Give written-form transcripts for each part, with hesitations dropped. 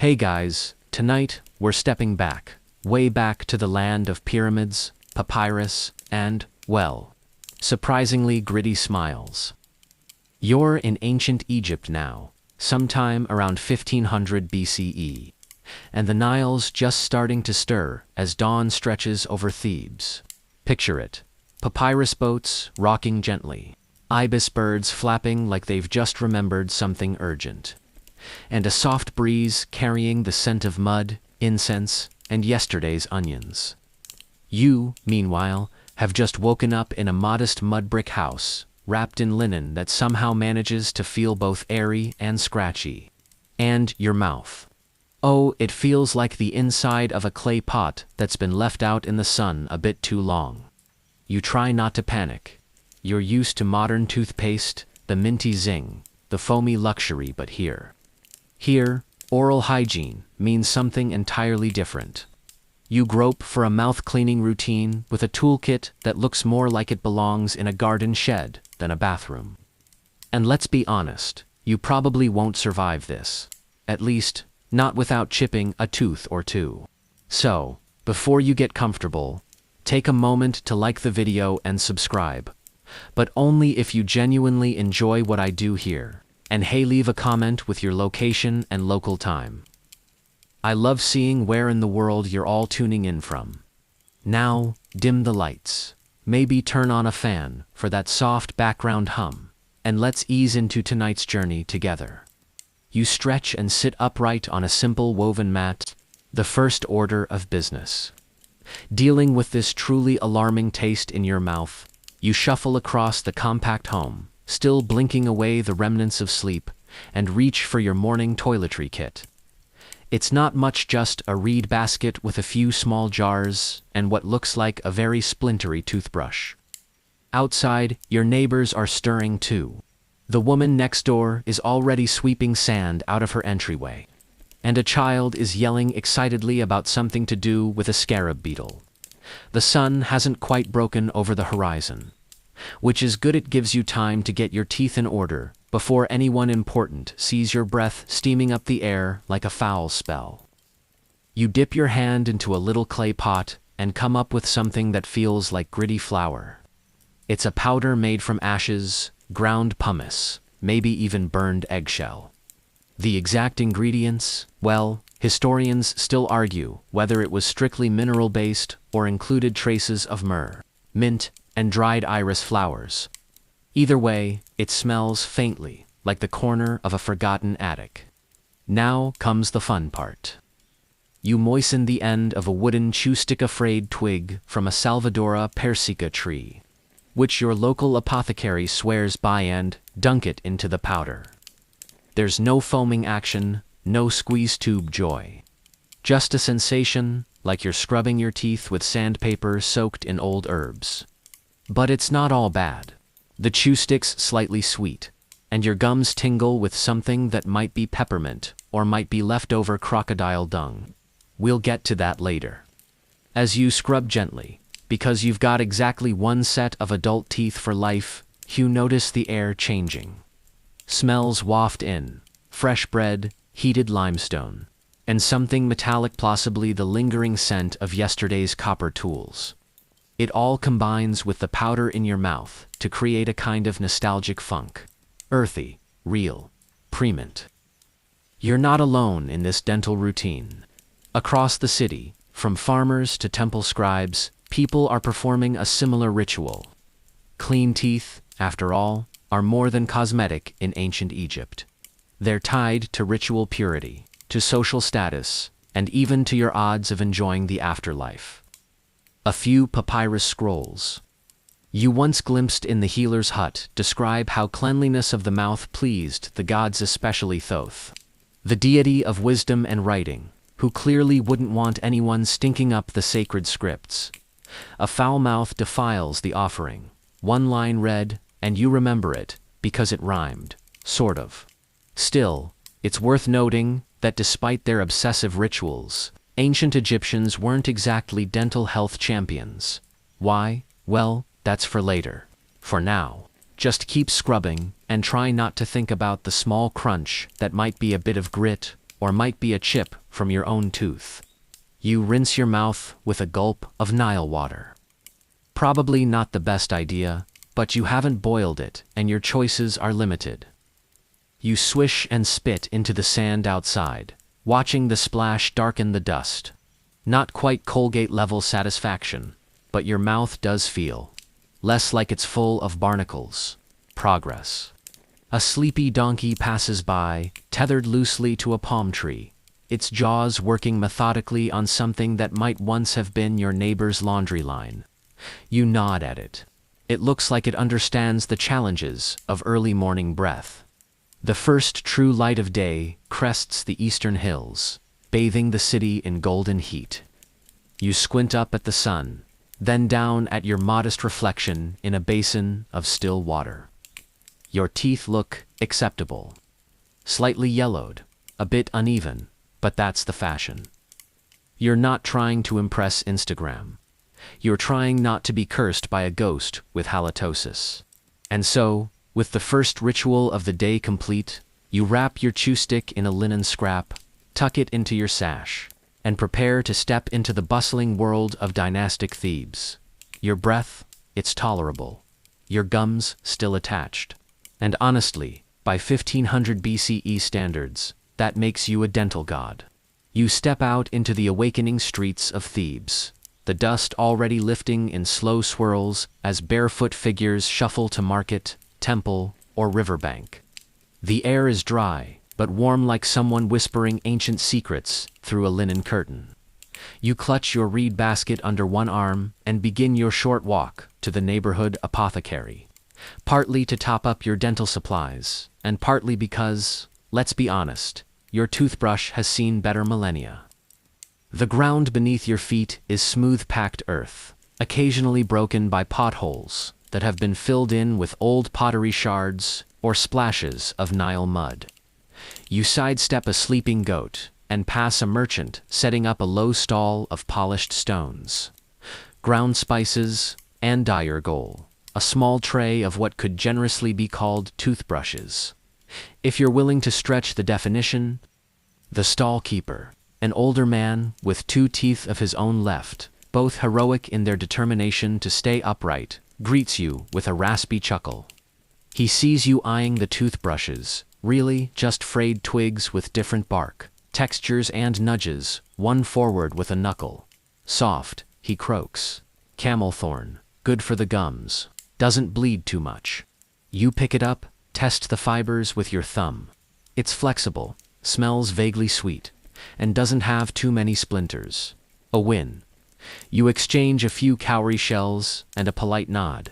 Hey guys, tonight we're stepping back, way back to the land of pyramids, papyrus, and, well, surprisingly gritty smiles. You're in ancient Egypt now, sometime around 1500 BCE, and the Nile's just starting to stir as dawn stretches over Thebes. Picture it: papyrus boats rocking gently, ibis birds flapping like they've just remembered something urgent, and a soft breeze carrying the scent of mud, incense, and yesterday's onions. You, meanwhile, have just woken up in a modest mud brick house, wrapped in linen that somehow manages to feel both airy and scratchy. And your mouth. Oh, it feels like the inside of a clay pot that's been left out in the sun a bit too long. You try not to panic. You're used to modern toothpaste, the minty zing, the foamy luxury, but Here, oral hygiene means something entirely different. You grope for a mouth-cleaning routine with a toolkit that looks more like it belongs in a garden shed than a bathroom. And let's be honest, you probably won't survive this. At least, not without chipping a tooth or two. So, before you get comfortable, take a moment to like the video and subscribe. But only if you genuinely enjoy what I do here. And hey, leave a comment with your location and local time. I love seeing where in the world you're all tuning in from. Now, dim the lights. Maybe turn on a fan for that soft background hum, and let's ease into tonight's journey together. You stretch and sit upright on a simple woven mat, the first order of business. Dealing with this truly alarming taste in your mouth, you shuffle across the compact home, still blinking away the remnants of sleep, and reach for your morning toiletry kit. It's not much, just a reed basket with a few small jars and what looks like a very splintery toothbrush. Outside, your neighbors are stirring too. The woman next door is already sweeping sand out of her entryway, and a child is yelling excitedly about something to do with a scarab beetle. The sun hasn't quite broken over the horizon, which is good. It gives you time to get your teeth in order before anyone important sees your breath steaming up the air like a foul spell. You dip your hand into a little clay pot and come up with something that feels like gritty flour. It's a powder made from ashes, ground pumice, maybe even burned eggshell. The exact ingredients, well, historians still argue whether it was strictly mineral-based or included traces of myrrh, mint, and dried iris flowers. Either way, it smells faintly like the corner of a forgotten attic. Now comes the fun part. You moisten the end of a wooden chew-stick-afraid twig from a Salvadora persica tree, which your local apothecary swears by, and dunk it into the powder. There's no foaming action, no squeeze tube joy. Just a sensation like you're scrubbing your teeth with sandpaper soaked in old herbs. But it's not all bad. The chew stick's slightly sweet, and your gums tingle with something that might be peppermint or might be leftover crocodile dung. We'll get to that later. As you scrub gently, because you've got exactly one set of adult teeth for life, you notice the air changing. Smells waft in: fresh bread, heated limestone, and something metallic, possibly the lingering scent of yesterday's copper tools. It all combines with the powder in your mouth to create a kind of nostalgic funk. Earthy, real, pre-mint. You're not alone in this dental routine. Across the city, from farmers to temple scribes, people are performing a similar ritual. Clean teeth, after all, are more than cosmetic in ancient Egypt. They're tied to ritual purity, to social status, and even to your odds of enjoying the afterlife. A few papyrus scrolls you once glimpsed in the healer's hut describe how cleanliness of the mouth pleased the gods, especially Thoth, the deity of wisdom and writing, who clearly wouldn't want anyone stinking up the sacred scripts. A foul mouth defiles the offering. One line read, and you remember it, because it rhymed, sort of. Still, it's worth noting that despite their obsessive rituals, ancient Egyptians weren't exactly dental health champions. Why? Well, that's for later. For now, just keep scrubbing and try not to think about the small crunch that might be a bit of grit or might be a chip from your own tooth. You rinse your mouth with a gulp of Nile water. Probably not the best idea, but you haven't boiled it and your choices are limited. You swish and spit into the sand outside, watching the splash darken the dust. Not quite Colgate-level satisfaction, but your mouth does feel less like it's full of barnacles. Progress. A sleepy donkey passes by, tethered loosely to a palm tree, its jaws working methodically on something that might once have been your neighbor's laundry line. You nod at it. It looks like it understands the challenges of early morning breath. The first true light of day crests the eastern hills, bathing the city in golden heat. You squint up at the sun, then down at your modest reflection in a basin of still water. Your teeth look acceptable. Slightly yellowed, a bit uneven, but that's the fashion. You're not trying to impress Instagram. You're trying not to be cursed by a ghost with halitosis. And so, with the first ritual of the day complete, you wrap your chew stick in a linen scrap, tuck it into your sash, and prepare to step into the bustling world of dynastic Thebes. Your breath, it's tolerable. Your gums still attached. And honestly, by 1500 BCE standards, that makes you a dental god. You step out into the awakening streets of Thebes, the dust already lifting in slow swirls as barefoot figures shuffle to market, temple, or riverbank. The air is dry, but warm like someone whispering ancient secrets through a linen curtain. You clutch your reed basket under one arm and begin your short walk to the neighborhood apothecary, partly to top up your dental supplies, and partly because, let's be honest, your toothbrush has seen better millennia. The ground beneath your feet is smooth-packed earth, occasionally broken by potholes that have been filled in with old pottery shards or splashes of Nile mud. You sidestep a sleeping goat and pass a merchant setting up a low stall of polished stones, ground spices, and dire gold, a small tray of what could generously be called toothbrushes. If you're willing to stretch the definition, the stall keeper, an older man with 2 teeth of his own left, both heroic in their determination to stay upright, greets you with a raspy chuckle. He sees you eyeing the toothbrushes, really just frayed twigs with different bark, textures and nudges, one forward with a knuckle. Soft, he croaks. Camel thorn, good for the gums, doesn't bleed too much. You pick it up, test the fibers with your thumb. It's flexible, smells vaguely sweet, and doesn't have too many splinters. A win. You exchange a few cowrie shells and a polite nod,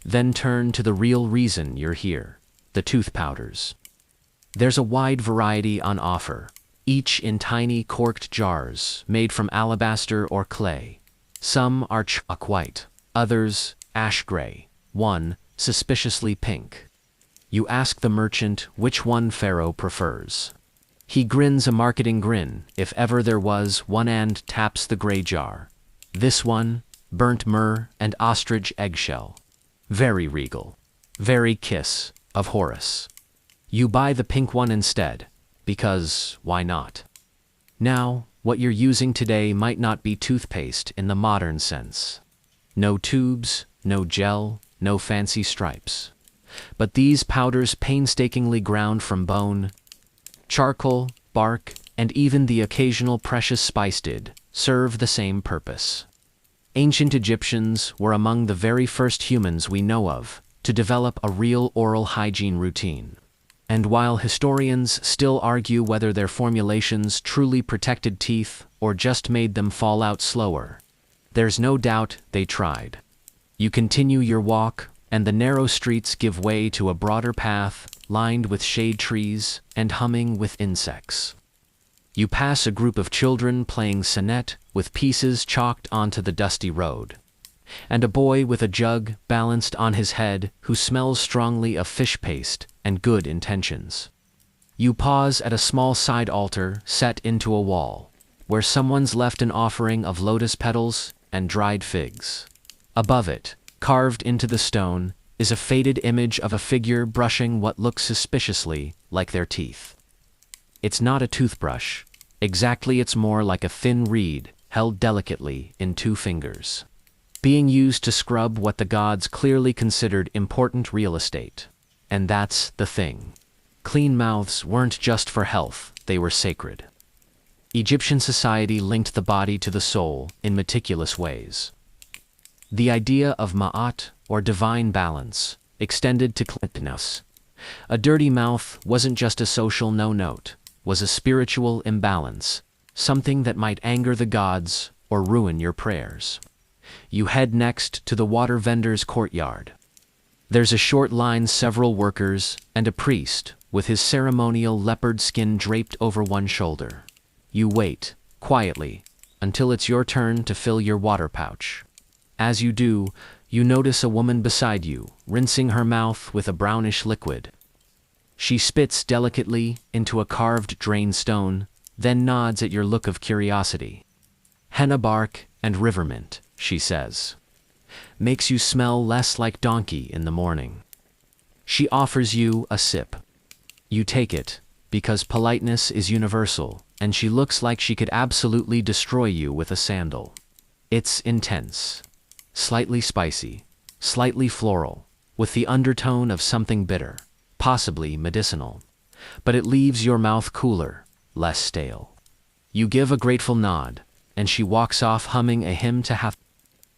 then turn to the real reason you're here, the tooth powders. There's a wide variety on offer, each in tiny corked jars made from alabaster or clay. Some are chalk white, others ash gray, one suspiciously pink. You ask the merchant which one Pharaoh prefers. He grins a marketing grin, if ever there was one, and taps the gray jar. This one, burnt myrrh and ostrich eggshell. Very regal. Very kiss of Horus. You buy the pink one instead, because why not? Now, what you're using today might not be toothpaste in the modern sense. No tubes, no gel, no fancy stripes. But these powders, painstakingly ground from bone, charcoal, bark, and even the occasional precious spice, did serve the same purpose. Ancient Egyptians were among the very first humans we know of to develop a real oral hygiene routine. And while historians still argue whether their formulations truly protected teeth or just made them fall out slower, there's no doubt they tried. You continue your walk, and the narrow streets give way to a broader path lined with shade trees and humming with insects. You pass a group of children playing sonnet with pieces chalked onto the dusty road, and a boy with a jug balanced on his head who smells strongly of fish paste and good intentions. You pause at a small side altar set into a wall, where someone's left an offering of lotus petals and dried figs. Above it, carved into the stone, is a faded image of a figure brushing what looks suspiciously like their teeth. It's not a toothbrush. Exactly, it's more like a thin reed, held delicately in 2 fingers, being used to scrub what the gods clearly considered important real estate. And that's the thing. Clean mouths weren't just for health, they were sacred. Egyptian society linked the body to the soul in meticulous ways. The idea of ma'at, or divine balance, extended to cleanliness. A dirty mouth wasn't just a social no-note, was a spiritual imbalance, something that might anger the gods or ruin your prayers. You head next to the water vendor's courtyard. There's a short line, several workers, and a priest, with his ceremonial leopard skin draped over one shoulder. You wait, quietly, until it's your turn to fill your water pouch. As you do, you notice a woman beside you, rinsing her mouth with a brownish liquid. She spits delicately into a carved drain stone, then nods at your look of curiosity. "Henna bark and river mint," she says. "Makes you smell less like donkey in the morning." She offers you a sip. You take it, because politeness is universal, and she looks like she could absolutely destroy you with a sandal. It's intense. Slightly spicy, slightly floral, with the undertone of something bitter, possibly medicinal. But it leaves your mouth cooler, less stale. You give a grateful nod, and she walks off humming a hymn to have.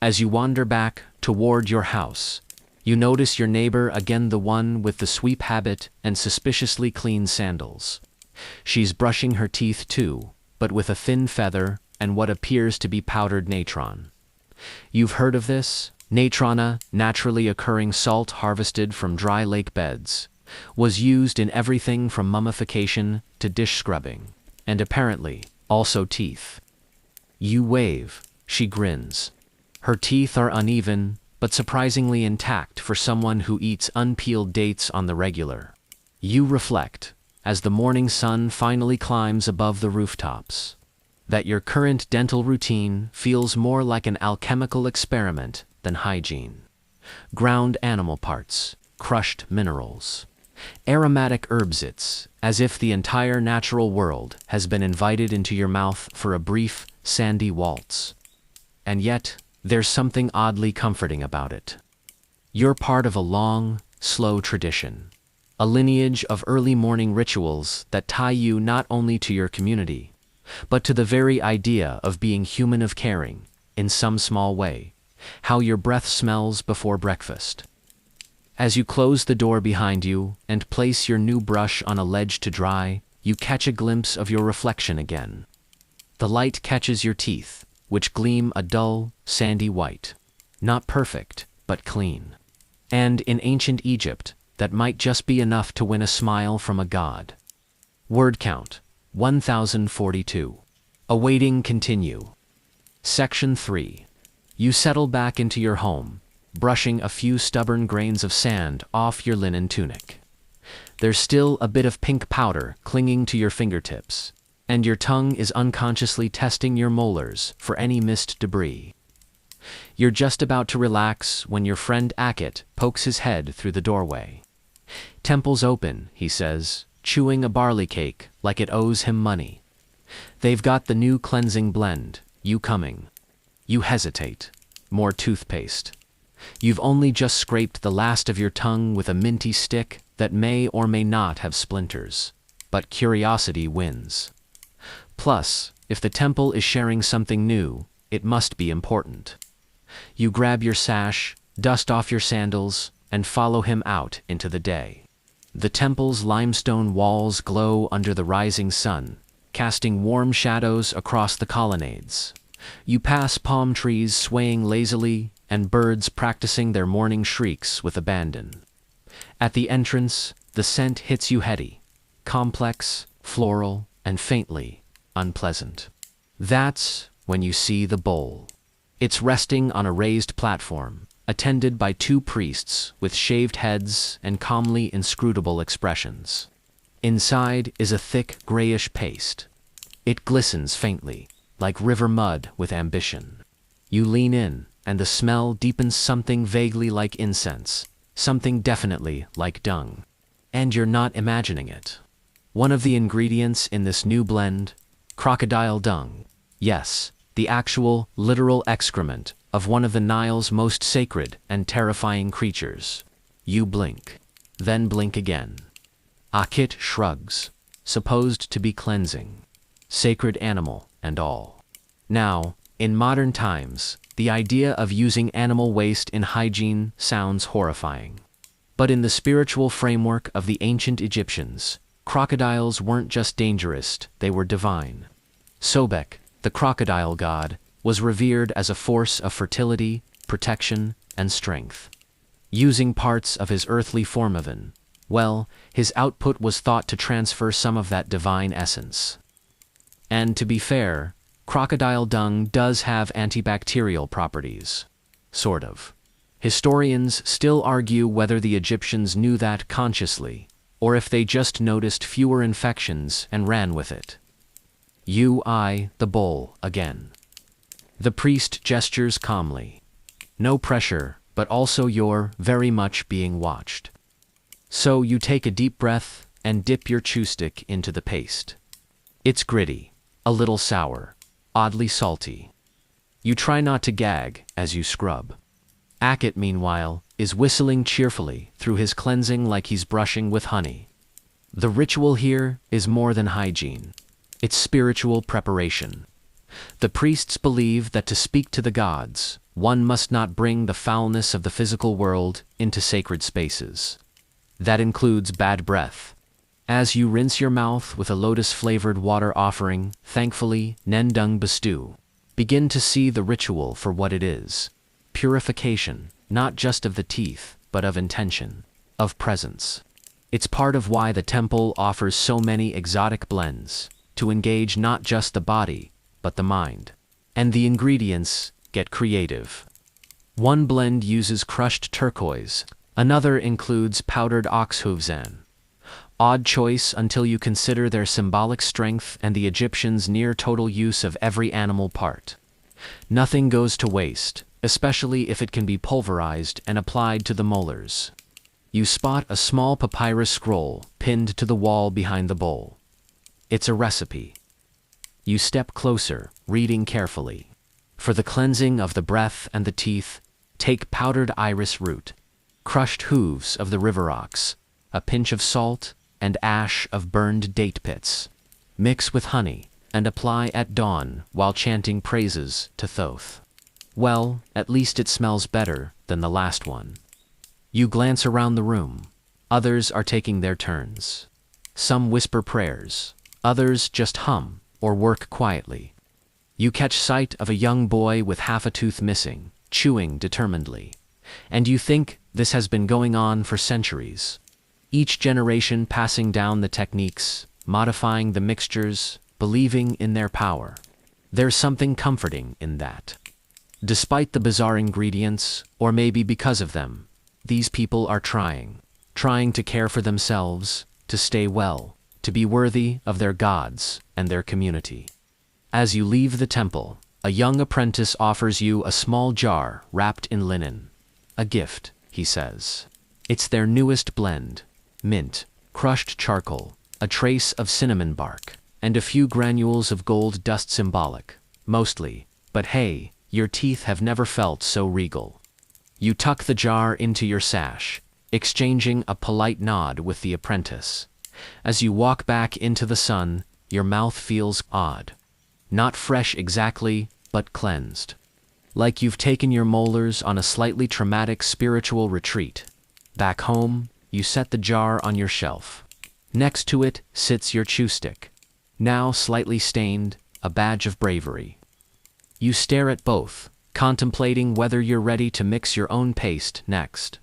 As you wander back toward your house, you notice your neighbor again, the one with the sweep habit and suspiciously clean sandals. She's brushing her teeth too, but with a thin feather and what appears to be powdered natron. You've heard of this? Natrona, naturally occurring salt harvested from dry lake beds, was used in everything from mummification to dish scrubbing, and apparently, also teeth. You wave, she grins. Her teeth are uneven, but surprisingly intact for someone who eats unpeeled dates on the regular. You reflect, as the morning sun finally climbs above the rooftops, that your current dental routine feels more like an alchemical experiment than hygiene. Ground animal parts, crushed minerals, aromatic herbs. It's as if the entire natural world has been invited into your mouth for a brief, sandy waltz. And yet, there's something oddly comforting about it. You're part of a long, slow tradition, a lineage of early morning rituals that tie you not only to your community, but to the very idea of being human, of caring, in some small way, how your breath smells before breakfast. As you close the door behind you and place your new brush on a ledge to dry, you catch a glimpse of your reflection again. The light catches your teeth, which gleam a dull, sandy white. Not perfect, but clean. And in ancient Egypt, that might just be enough to win a smile from a god. Word count, 1042. Awaiting continue. Section 3. You settle back into your home, brushing a few stubborn grains of sand off your linen tunic. There's still a bit of pink powder clinging to your fingertips, and your tongue is unconsciously testing your molars for any missed debris. You're just about to relax when your friend Akit pokes his head through the doorway. "Temple's open," he says, chewing a barley cake like it owes him money. "They've got the new cleansing blend. You coming?" You hesitate. More toothpaste. You've only just scraped the last of your tongue with a minty stick that may or may not have splinters. But curiosity wins. Plus, if the temple is sharing something new, it must be important. You grab your sash, dust off your sandals, and follow him out into the day. The temple's limestone walls glow under the rising sun, casting warm shadows across the colonnades. You pass palm trees swaying lazily and birds practicing their morning shrieks with abandon. At the entrance, the scent hits you heady, complex, floral, and faintly unpleasant. That's when you see the bowl. It's resting on a raised platform, attended by 2 priests with shaved heads and calmly inscrutable expressions. Inside is a thick, grayish paste. It glistens faintly, like river mud with ambition. You lean in, and the smell deepens, something vaguely like incense, something definitely like dung. And you're not imagining it. One of the ingredients in this new blend? Crocodile dung. Yes, the actual, literal excrement of one of the Nile's most sacred and terrifying creatures. You blink. Then blink again. Akit shrugs. Supposed to be cleansing. Sacred animal and all. Now, in modern times, the idea of using animal waste in hygiene sounds horrifying. But in the spiritual framework of the ancient Egyptians, crocodiles weren't just dangerous, they were divine. Sobek, the crocodile god, was revered as a force of fertility, protection, and strength. Using parts of his earthly form his output was thought to transfer some of that divine essence. And to be fair, crocodile dung does have antibacterial properties. Sort of. Historians still argue whether the Egyptians knew that consciously, or if they just noticed fewer infections and ran with it. The bowl, again. The priest gestures calmly. No pressure, but also you're very much being watched. So you take a deep breath and dip your chew stick into the paste. It's gritty, a little sour, oddly salty. You try not to gag as you scrub. Akit, meanwhile, is whistling cheerfully through his cleansing like he's brushing with honey. The ritual here is more than hygiene. It's spiritual preparation. The priests believe that to speak to the gods, one must not bring the foulness of the physical world into sacred spaces. That includes bad breath. As you rinse your mouth with a lotus-flavored water offering, thankfully, Nendung Bestu, begin to see the ritual for what it is. Purification, not just of the teeth, but of intention, of presence. It's part of why the temple offers so many exotic blends, to engage not just the body, but the mind. And the ingredients get creative. One blend uses crushed turquoise, another includes powdered ox hooves. Odd choice until you consider their symbolic strength and the Egyptians' near total use of every animal part. Nothing goes to waste, especially if it can be pulverized and applied to the molars. You spot a small papyrus scroll pinned to the wall behind the bowl. It's a recipe. You step closer, reading carefully. For the cleansing of the breath and the teeth, take powdered iris root, crushed hooves of the river ox, a pinch of salt, and ash of burned date pits. Mix with honey, and apply at dawn while chanting praises to Thoth. Well, at least it smells better than the last one. You glance around the room. Others are taking their turns. Some whisper prayers. Others just hum or work quietly. You catch sight of a young boy with half a tooth missing, chewing determinedly. And you think this has been going on for centuries. Each generation passing down the techniques, modifying the mixtures, believing in their power. There's something comforting in that. Despite the bizarre ingredients, or maybe because of them, these people are trying to care for themselves, to stay well, to be worthy of their gods and their community. As you leave the temple, a young apprentice offers you a small jar wrapped in linen. A gift, he says. It's their newest blend. Mint, crushed charcoal, a trace of cinnamon bark, and a few granules of gold dust symbolic, mostly, but hey, your teeth have never felt so regal. You tuck the jar into your sash, exchanging a polite nod with the apprentice. As you walk back into the sun, your mouth feels odd. Not fresh exactly, but cleansed. Like you've taken your molars on a slightly traumatic spiritual retreat. Back home, you set the jar on your shelf. Next to it sits your chew stick. Now slightly stained, a badge of bravery. You stare at both, contemplating whether you're ready to mix your own paste next.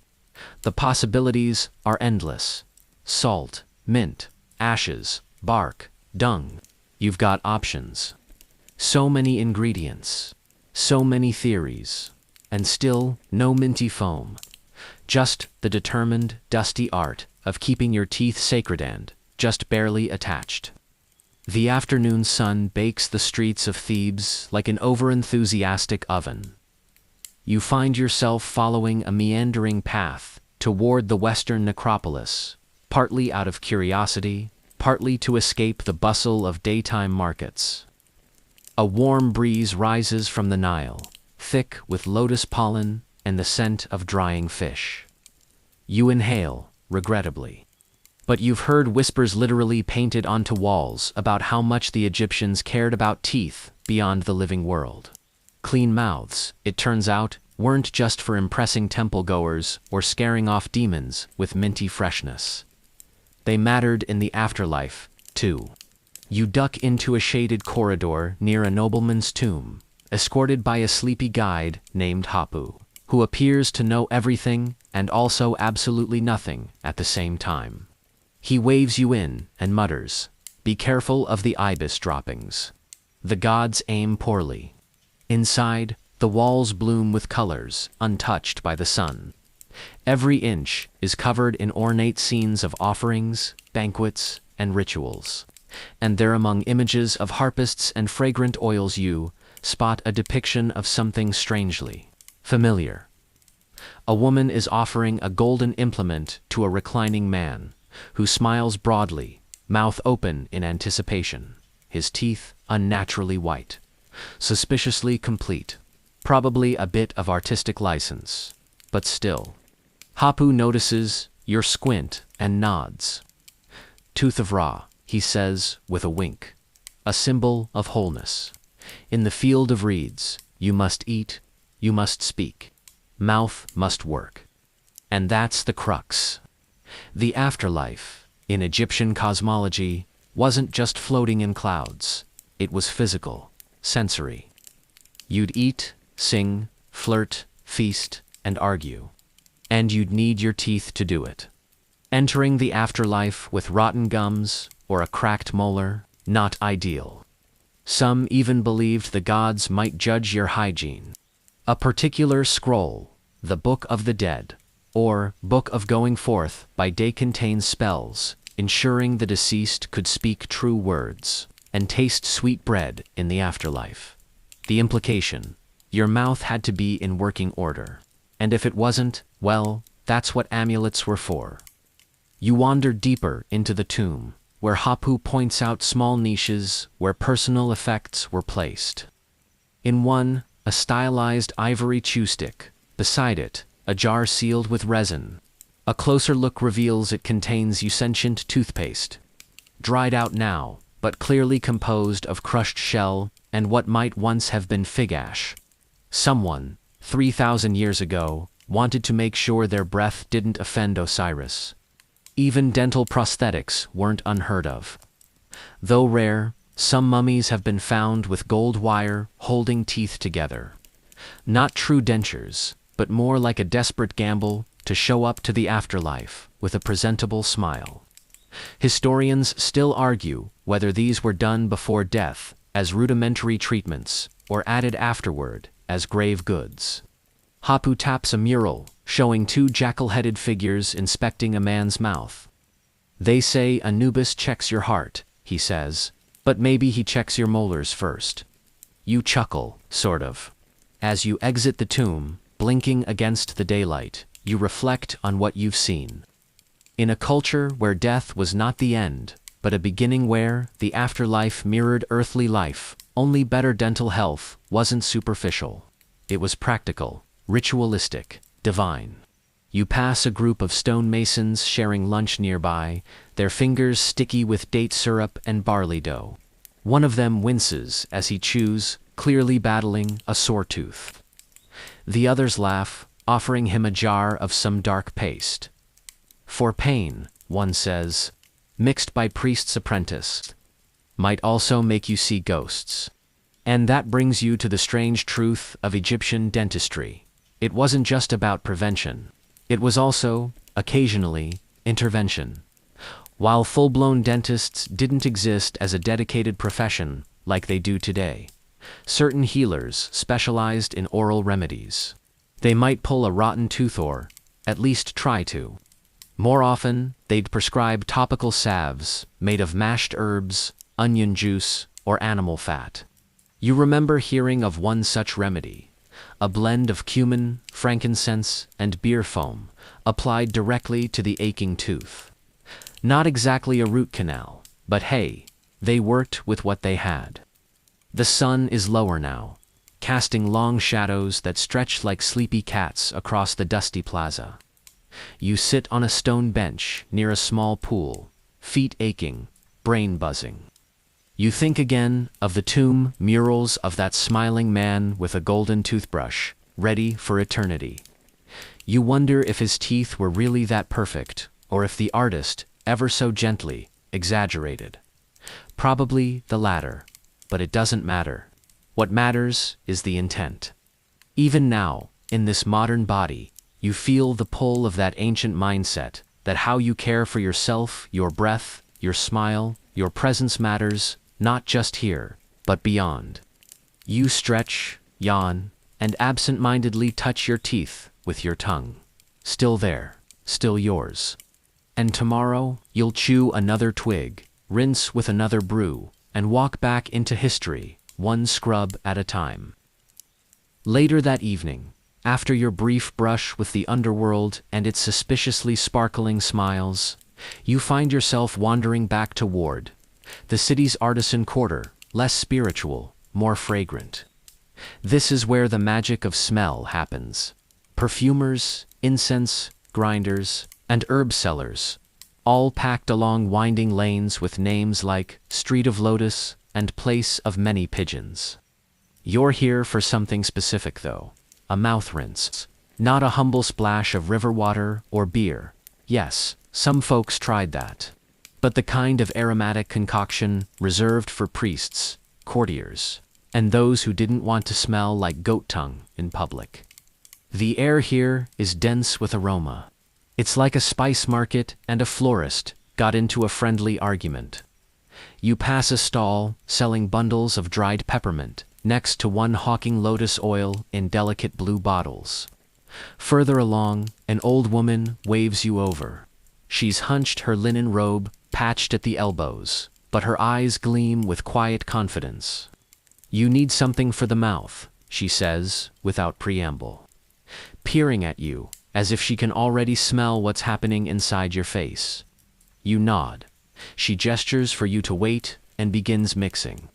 The possibilities are endless. Salt, mint, ashes, bark, dung. You've got options. So many ingredients. So many theories. And still, no minty foam. Just the determined, dusty art of keeping your teeth sacred and just barely attached. The afternoon sun bakes the streets of Thebes like an overenthusiastic oven. You find yourself following a meandering path toward the western necropolis, partly out of curiosity, partly to escape the bustle of daytime markets. A warm breeze rises from the Nile, thick with lotus pollen and the scent of drying fish. You inhale, regrettably. But you've heard whispers literally painted onto walls about how much the Egyptians cared about teeth beyond the living world. Clean mouths, it turns out, weren't just for impressing temple-goers or scaring off demons with minty freshness. They mattered in the afterlife, too. You duck into a shaded corridor near a nobleman's tomb, escorted by a sleepy guide named Hapu, who appears to know everything and also absolutely nothing at the same time. He waves you in and mutters, "Be careful of the ibis droppings. The gods aim poorly." Inside, the walls bloom with colors untouched by the sun. Every inch is covered in ornate scenes of offerings, banquets, and rituals. And there among images of harpists and fragrant oils you spot a depiction of something strangely familiar. A woman is offering a golden implement to a reclining man, who smiles broadly, mouth open in anticipation, his teeth unnaturally white, suspiciously complete, probably a bit of artistic license, but still. Hapu notices your squint and nods. "Tooth of Ra," he says with a wink, "a symbol of wholeness. In the field of reeds, you must eat, you must speak, mouth must work." And that's the crux. The afterlife, in Egyptian cosmology, wasn't just floating in clouds. It was physical, sensory. You'd eat, sing, flirt, feast, and argue. And you'd need your teeth to do it. Entering the afterlife with rotten gums or a cracked molar, not ideal. Some even believed the gods might judge your hygiene. A particular scroll, the Book of the Dead, or Book of Going Forth by Day, contains spells, ensuring the deceased could speak true words and taste sweet bread in the afterlife. The implication: your mouth had to be in working order. And if it wasn't, well, that's what amulets were for. You wander deeper into the tomb, where Hapu points out small niches where personal effects were placed. In one, a stylized ivory chew stick. Beside it, a jar sealed with resin. A closer look reveals it contains usentient toothpaste. Dried out now, but clearly composed of crushed shell and what might once have been fig ash. Someone, 3,000 years ago, wanted to make sure their breath didn't offend Osiris. Even dental prosthetics weren't unheard of. Though rare, some mummies have been found with gold wire holding teeth together. Not true dentures, but more like a desperate gamble to show up to the afterlife with a presentable smile. Historians still argue whether these were done before death as rudimentary treatments or added afterward as grave goods. Hapu taps a mural showing two jackal-headed figures inspecting a man's mouth. "They say Anubis checks your heart," he says, "but maybe he checks your molars first." You chuckle, sort of. As you exit the tomb, blinking against the daylight, you reflect on what you've seen. In a culture where death was not the end, but a beginning where the afterlife mirrored earthly life, only better dental health wasn't superficial. It was practical, ritualistic, divine. You pass a group of stonemasons sharing lunch nearby, their fingers sticky with date syrup and barley dough. One of them winces as he chews, clearly battling a sore tooth. The others laugh, offering him a jar of some dark paste. "For pain," one says, "mixed by priest's apprentice. Might also make you see ghosts." And that brings you to the strange truth of Egyptian dentistry. It wasn't just about prevention. It was also, occasionally, intervention. While full-blown dentists didn't exist as a dedicated profession like they do today, certain healers specialized in oral remedies. They might pull a rotten tooth or, at least try to. More often, they'd prescribe topical salves made of mashed herbs, onion juice, or animal fat. You remember hearing of one such remedy, a blend of cumin, frankincense, and beer foam, applied directly to the aching tooth. Not exactly a root canal, But hey, they worked with what they had. The sun is lower now, casting long shadows that stretch like sleepy cats across the dusty plaza. You sit on a stone bench near a small pool, feet aching, brain buzzing. You think again of the tomb murals of that smiling man with a golden toothbrush, ready for eternity. You wonder if his teeth were really that perfect, or if the artist, ever so gently, exaggerated. Probably the latter, but it doesn't matter. What matters is the intent. Even now, in this modern body, you feel the pull of that ancient mindset, that how you care for yourself, your breath, your smile, your presence matters, not just here, but beyond. You stretch, yawn, and absent-mindedly touch your teeth with your tongue. Still there, still yours. And tomorrow, you'll chew another twig, rinse with another brew, and walk back into history, one scrub at a time. Later that evening, after your brief brush with the underworld and its suspiciously sparkling smiles, you find yourself wandering back to Ward, the city's artisan quarter, less spiritual, more fragrant. This is where the magic of smell happens. Perfumers, incense, grinders, and herb sellers, all packed along winding lanes with names like Street of Lotus and Place of Many Pigeons. You're here for something specific though, a mouth rinse, not a humble splash of river water or beer. Yes, some folks tried that. But the kind of aromatic concoction reserved for priests, courtiers, and those who didn't want to smell like goat tongue in public. The air here is dense with aroma. It's like a spice market and a florist got into a friendly argument. You pass a stall selling bundles of dried peppermint next to one hawking lotus oil in delicate blue bottles. Further along, an old woman waves you over. She's hunched her linen robe, patched at the elbows, but her eyes gleam with quiet confidence. You need something for the mouth, she says, without preamble. Peering at you, as if she can already smell what's happening inside your face. You nod. She gestures for you to wait and begins mixing.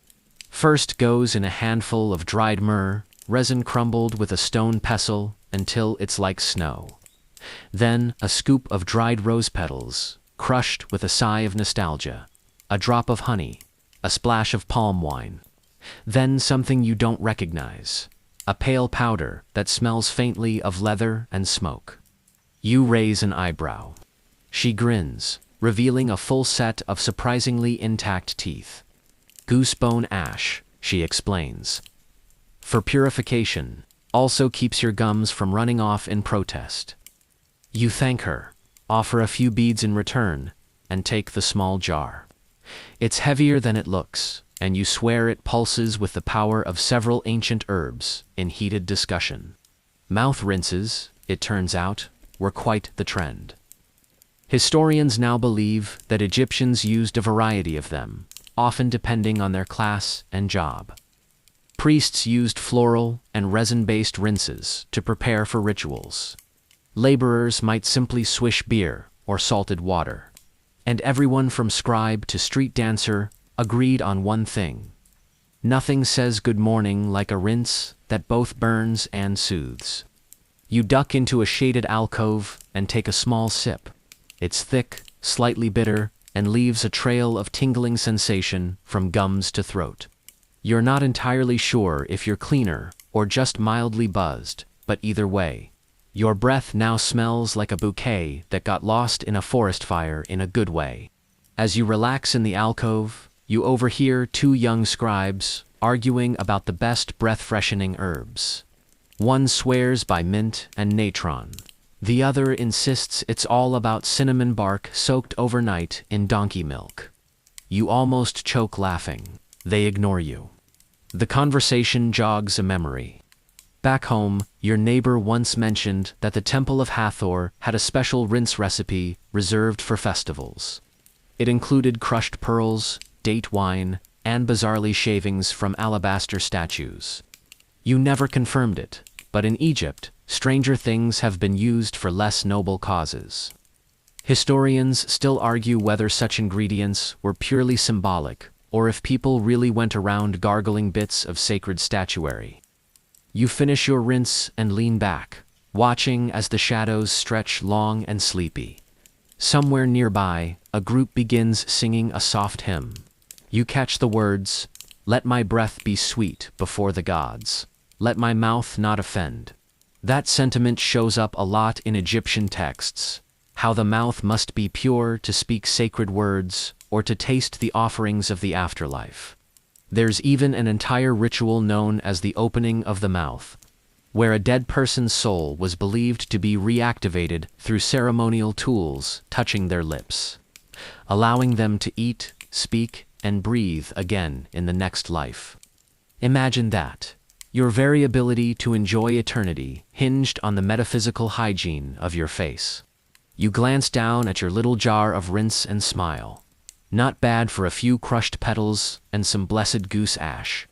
First goes in a handful of dried myrrh, resin crumbled with a stone pestle until it's like snow. Then a scoop of dried rose petals, crushed with a sigh of nostalgia. A drop of honey, a splash of palm wine. Then something you don't recognize. A pale powder that smells faintly of leather and smoke. You raise an eyebrow. She grins, revealing a full set of surprisingly intact teeth. Goosebone ash, she explains. For purification, also keeps your gums from running off in protest. You thank her, offer a few beads in return, and take the small jar. It's heavier than it looks, and you swear it pulses with the power of several ancient herbs in heated discussion. Mouth rinses, it turns out, were quite the trend. Historians now believe that Egyptians used a variety of them, often depending on their class and job. Priests used floral and resin-based rinses to prepare for rituals. Laborers might simply swish beer or salted water. And everyone from scribe to street dancer agreed on one thing. Nothing says good morning like a rinse that both burns and soothes. You duck into a shaded alcove and take a small sip. It's thick, slightly bitter, and leaves a trail of tingling sensation from gums to throat. You're not entirely sure if you're cleaner or just mildly buzzed, but either way, your breath now smells like a bouquet that got lost in a forest fire in a good way. As you relax in the alcove, you overhear two young scribes arguing about the best breath-freshening herbs. One swears by mint and natron. The other insists it's all about cinnamon bark soaked overnight in donkey milk. You almost choke laughing. They ignore you. The conversation jogs a memory. Back home, your neighbor once mentioned that the Temple of Hathor had a special rinse recipe reserved for festivals. It included crushed pearls, date wine, and bizarrely shavings from alabaster statues. You never confirmed it, but in Egypt, stranger things have been used for less noble causes. Historians still argue whether such ingredients were purely symbolic or if people really went around gargling bits of sacred statuary. You finish your rinse and lean back, watching as the shadows stretch long and sleepy. Somewhere nearby, a group begins singing a soft hymn. You catch the words, "Let my breath be sweet before the gods. Let my mouth not offend." That sentiment shows up a lot in Egyptian texts, how the mouth must be pure to speak sacred words or to taste the offerings of the afterlife. There's even an entire ritual known as the opening of the mouth, where a dead person's soul was believed to be reactivated through ceremonial tools touching their lips, allowing them to eat, speak, and breathe again in the next life. Imagine that. Your very ability to enjoy eternity hinged on the metaphysical hygiene of your face. You glance down at your little jar of rinse and smile. Not bad for a few crushed petals and some blessed goose ash.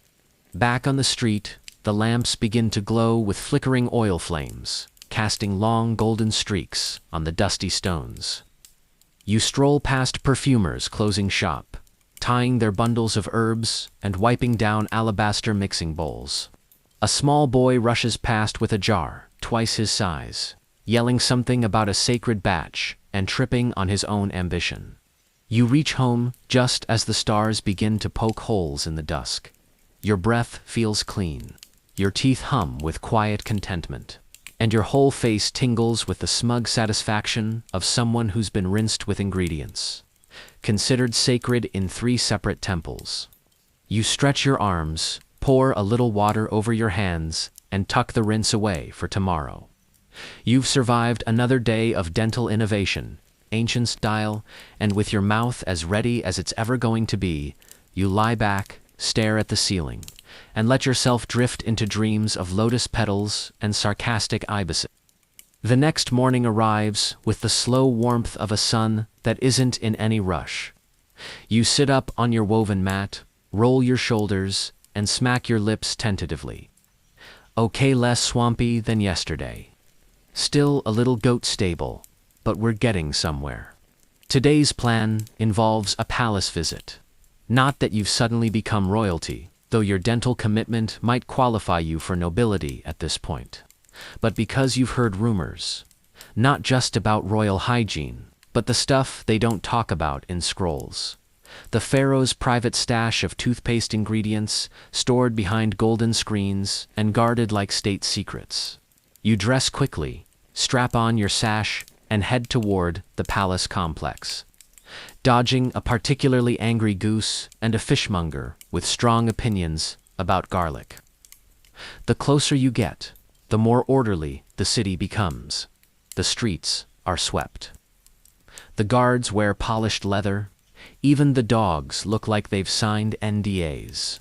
Back on the street, the lamps begin to glow with flickering oil flames, casting long golden streaks on the dusty stones. You stroll past perfumers closing shop, tying their bundles of herbs and wiping down alabaster mixing bowls. A small boy rushes past with a jar, twice his size, yelling something about a sacred batch and tripping on his own ambition. You reach home just as the stars begin to poke holes in the dusk. Your breath feels clean, your teeth hum with quiet contentment, and your whole face tingles with the smug satisfaction of someone who's been rinsed with ingredients, considered sacred in 3 separate temples. You stretch your arms, pour a little water over your hands, and tuck the rinse away for tomorrow. You've survived another day of dental innovation, ancient style, and with your mouth as ready as it's ever going to be, you lie back, stare at the ceiling, and let yourself drift into dreams of lotus petals and sarcastic ibises. The next morning arrives with the slow warmth of a sun that isn't in any rush. You sit up on your woven mat, roll your shoulders, and smack your lips tentatively. Okay, less swampy than yesterday. Still a little goat stable, but we're getting somewhere. Today's plan involves a palace visit. Not that you've suddenly become royalty, though your dental commitment might qualify you for nobility at this point, but because you've heard rumors, not just about royal hygiene, but the stuff they don't talk about in scrolls. The pharaoh's private stash of toothpaste ingredients stored behind golden screens and guarded like state secrets. You dress quickly, strap on your sash, and head toward the palace complex, dodging a particularly angry goose and a fishmonger with strong opinions about garlic. The closer you get, the more orderly the city becomes. The streets are swept. The guards wear polished leather. Even the dogs look like they've signed NDAs.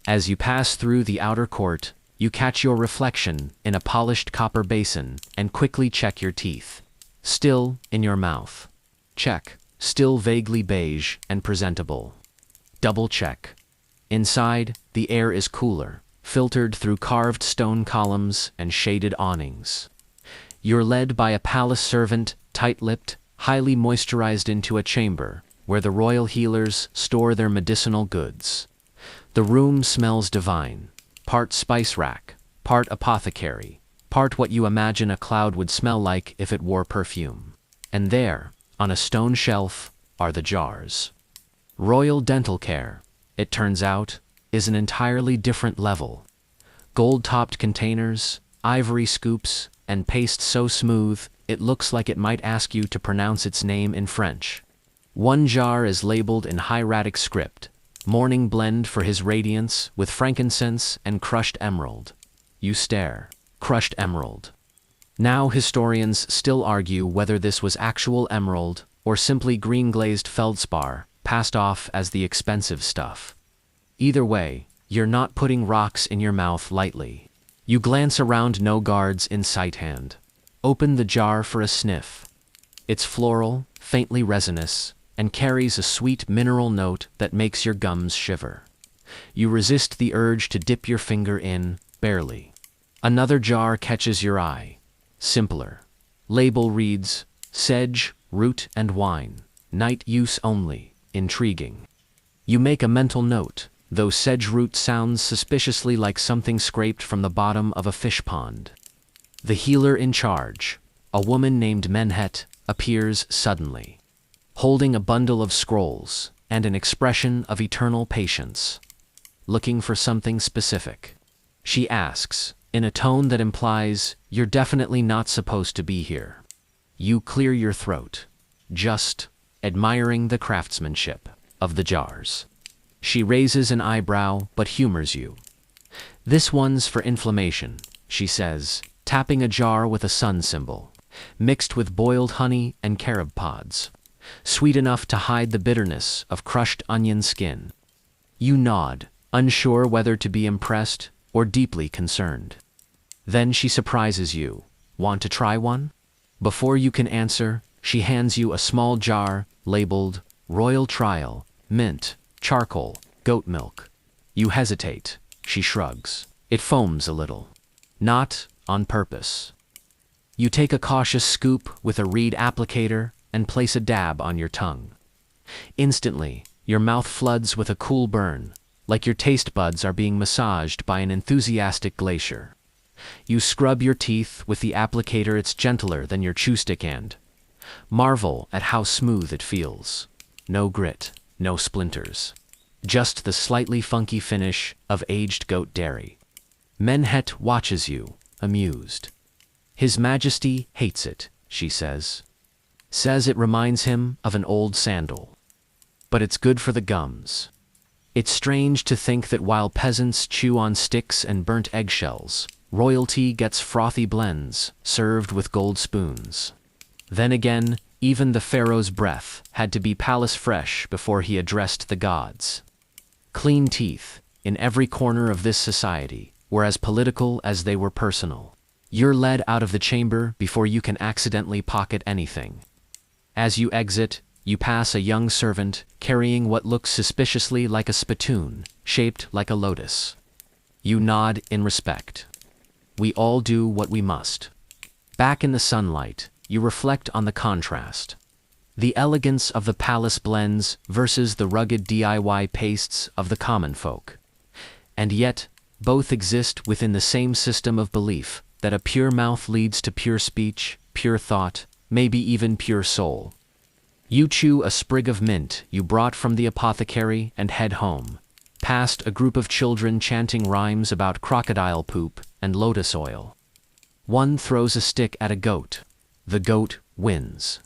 As you pass through the outer court, you catch your reflection in a polished copper basin and quickly check your teeth. Still in your mouth. Check. Still vaguely beige and presentable. Double check. Inside, the air is cooler, filtered through carved stone columns and shaded awnings. You're led by a palace servant, tight-lipped, highly moisturized into a chamber, where the royal healers store their medicinal goods. The room smells divine, part spice rack, part apothecary, part what you imagine a cloud would smell like if it wore perfume. And there, on a stone shelf, are the jars. Royal dental care, it turns out, is an entirely different level. Gold-topped containers, ivory scoops, and paste so smooth, it looks like it might ask you to pronounce its name in French. One jar is labeled in hieratic script, morning blend for his radiance with frankincense and crushed emerald. You stare. Crushed emerald. Now historians still argue whether this was actual emerald or simply green-glazed feldspar, passed off as the expensive stuff. Either way, you're not putting rocks in your mouth lightly. You glance around, no guards in sight hand. Open the jar for a sniff. It's floral, faintly resinous, and carries a sweet mineral note that makes your gums shiver. You resist the urge to dip your finger in, barely. Another jar catches your eye. Simpler. Label reads, sedge, root and wine, night use only, intriguing. You make a mental note, though sedge root sounds suspiciously like something scraped from the bottom of a fish pond. The healer in charge, a woman named Menhet, appears suddenly, holding a bundle of scrolls and an expression of eternal patience. Looking for something specific, she asks, in a tone that implies, "You're definitely not supposed to be here." You clear your throat, just admiring the craftsmanship of the jars. She raises an eyebrow but humors you. "This one's for inflammation," she says, tapping a jar with a sun symbol, mixed with boiled honey and carob pods, sweet enough to hide the bitterness of crushed onion skin. You nod, unsure whether to be impressed or deeply concerned. Then she surprises you. "Want to try one?" Before you can answer, she hands you a small jar labeled Royal Trial, Mint, Charcoal, Goat Milk. You hesitate. She shrugs. It foams a little. Not on purpose. You take a cautious scoop with a reed applicator and place a dab on your tongue. Instantly, your mouth floods with a cool burn, like your taste buds are being massaged by an enthusiastic glacier. You scrub your teeth with the applicator. It's gentler than your chewstick and marvel at how smooth it feels. No grit, no splinters. Just the slightly funky finish of aged goat dairy. Menhet watches you, amused. "His Majesty hates it," she says. Says it reminds him of an old sandal. But it's good for the gums. It's strange to think that while peasants chew on sticks and burnt eggshells, royalty gets frothy blends, served with gold spoons. Then again, even the pharaoh's breath had to be palace fresh before he addressed the gods. Clean teeth, in every corner of this society, were as political as they were personal. You're led out of the chamber before you can accidentally pocket anything. As you exit, you pass a young servant carrying what looks suspiciously like a spittoon, shaped like a lotus. You nod in respect. We all do what we must. Back in the sunlight, you reflect on the contrast. The elegance of the palace blends versus the rugged DIY pastes of the common folk. And yet, both exist within the same system of belief that a pure mouth leads to pure speech, pure thought, maybe even pure soul. You chew a sprig of mint you brought from the apothecary and head home, past a group of children chanting rhymes about crocodile poop and lotus oil. One throws a stick at a goat. The goat wins.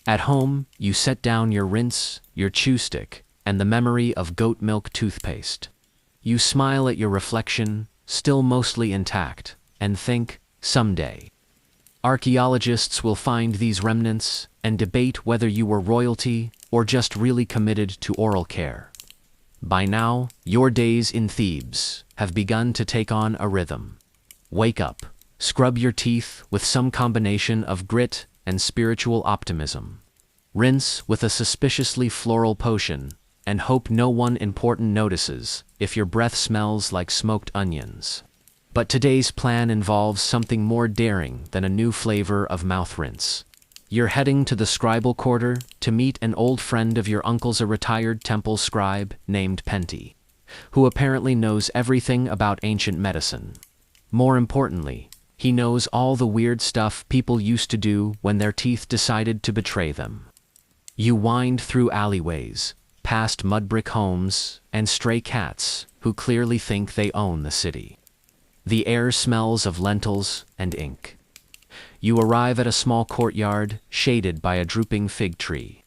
At home, you set down your rinse, your chew stick, and the memory of goat milk toothpaste. You smile at your reflection, still mostly intact, and think, someday. Archaeologists will find these remnants and debate whether you were royalty or just really committed to oral care. By now, your days in Thebes have begun to take on a rhythm. Wake up, scrub your teeth with some combination of grit and spiritual optimism. Rinse with a suspiciously floral potion, and hope no one important notices if your breath smells like smoked onions. But today's plan involves something more daring than a new flavor of mouth rinse. You're heading to the scribal quarter to meet an old friend of your uncle's, a retired temple scribe named Penty, who apparently knows everything about ancient medicine. More importantly, he knows all the weird stuff people used to do when their teeth decided to betray them. You wind through alleyways, past mud-brick homes and stray cats who clearly think they own the city. The air smells of lentils and ink. You arrive at a small courtyard shaded by a drooping fig tree,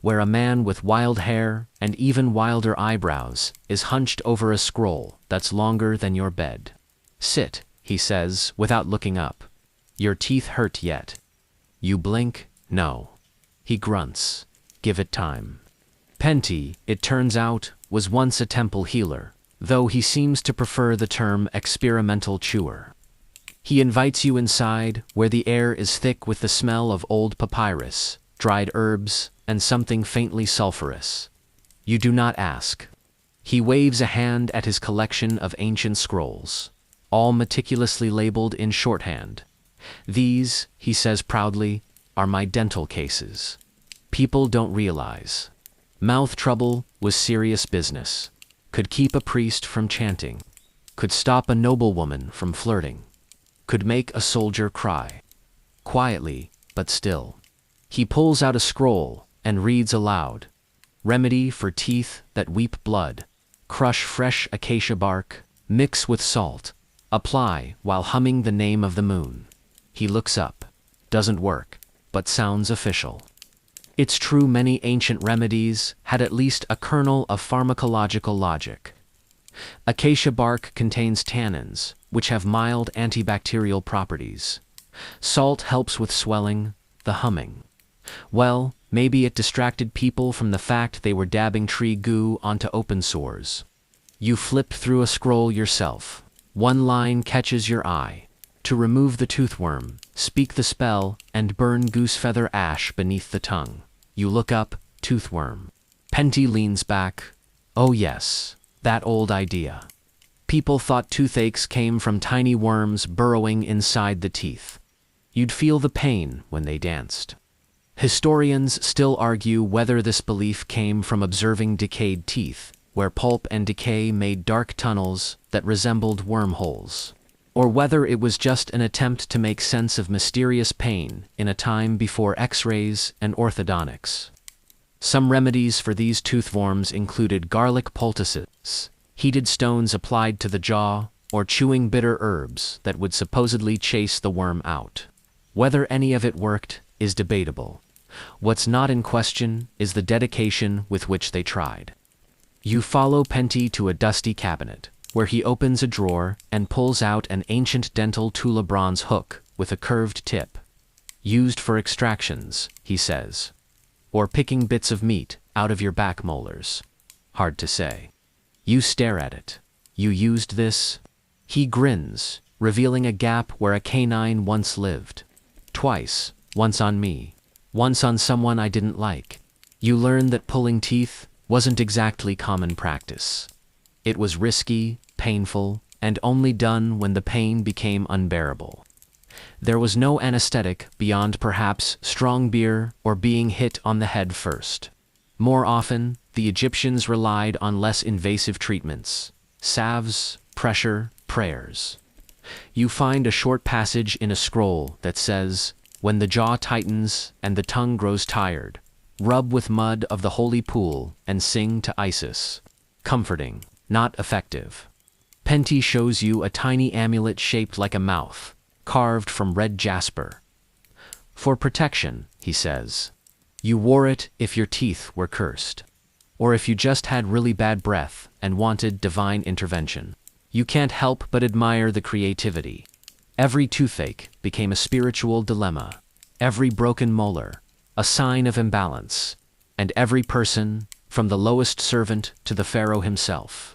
where a man with wild hair and even wilder eyebrows is hunched over a scroll that's longer than your bed. "Sit," he says without looking up. "Your teeth hurt yet?" You blink. "No." He grunts. "Give it time." Penty, it turns out, was once a temple healer, though he seems to prefer the term experimental chewer. He invites you inside, where the air is thick with the smell of old papyrus, dried herbs, and something faintly sulphurous. You do not ask. He waves a hand at his collection of ancient scrolls, all meticulously labeled in shorthand. "These," he says proudly, "are my dental cases." People don't realize. Mouth trouble was serious business. Could keep a priest from chanting. Could stop a noblewoman from flirting. Could make a soldier cry. Quietly, but still. He pulls out a scroll and reads aloud. Remedy for teeth that weep blood. Crush fresh acacia bark, mix with salt. Apply while humming the name of the moon. He looks up. Doesn't work, but sounds official. It's true many ancient remedies had at least a kernel of pharmacological logic. Acacia bark contains tannins, which have mild antibacterial properties. Salt helps with swelling, the humming. Well, maybe it distracted people from the fact they were dabbing tree goo onto open sores. You flip through a scroll yourself. One line catches your eye. To remove the toothworm, speak the spell, and burn goosefeather ash beneath the tongue. You look up, toothworm. Penty leans back. Oh yes, that old idea. People thought toothaches came from tiny worms burrowing inside the teeth. You'd feel the pain when they danced. Historians still argue whether this belief came from observing decayed teeth, where pulp and decay made dark tunnels that resembled wormholes, or whether it was just an attempt to make sense of mysterious pain in a time before X-rays and orthodontics. Some remedies for these toothworms included garlic poultices, heated stones applied to the jaw, or chewing bitter herbs that would supposedly chase the worm out. Whether any of it worked is debatable. What's not in question is the dedication with which they tried. You follow Penty to a dusty cabinet, where he opens a drawer and pulls out an ancient dental Tula bronze hook with a curved tip. Used for extractions, he says. Or picking bits of meat out of your back molars. Hard to say. You stare at it. You used this? He grins, revealing a gap where a canine once lived. Twice, once on me, once on someone I didn't like. You learn that pulling teeth wasn't exactly common practice. It was risky, painful, and only done when the pain became unbearable. There was no anesthetic beyond perhaps strong beer or being hit on the head first. More often, the Egyptians relied on less invasive treatments: salves, pressure, prayers. You find a short passage in a scroll that says, "When the jaw tightens and the tongue grows tired, rub with mud of the holy pool and sing to Isis." Comforting, not effective. Penty shows you a tiny amulet shaped like a mouth, carved from red jasper. For protection, he says. You wore it if your teeth were cursed. Or if you just had really bad breath and wanted divine intervention. You can't help but admire the creativity. Every toothache became a spiritual dilemma. Every broken molar, a sign of imbalance. And every person, from the lowest servant to the pharaoh himself,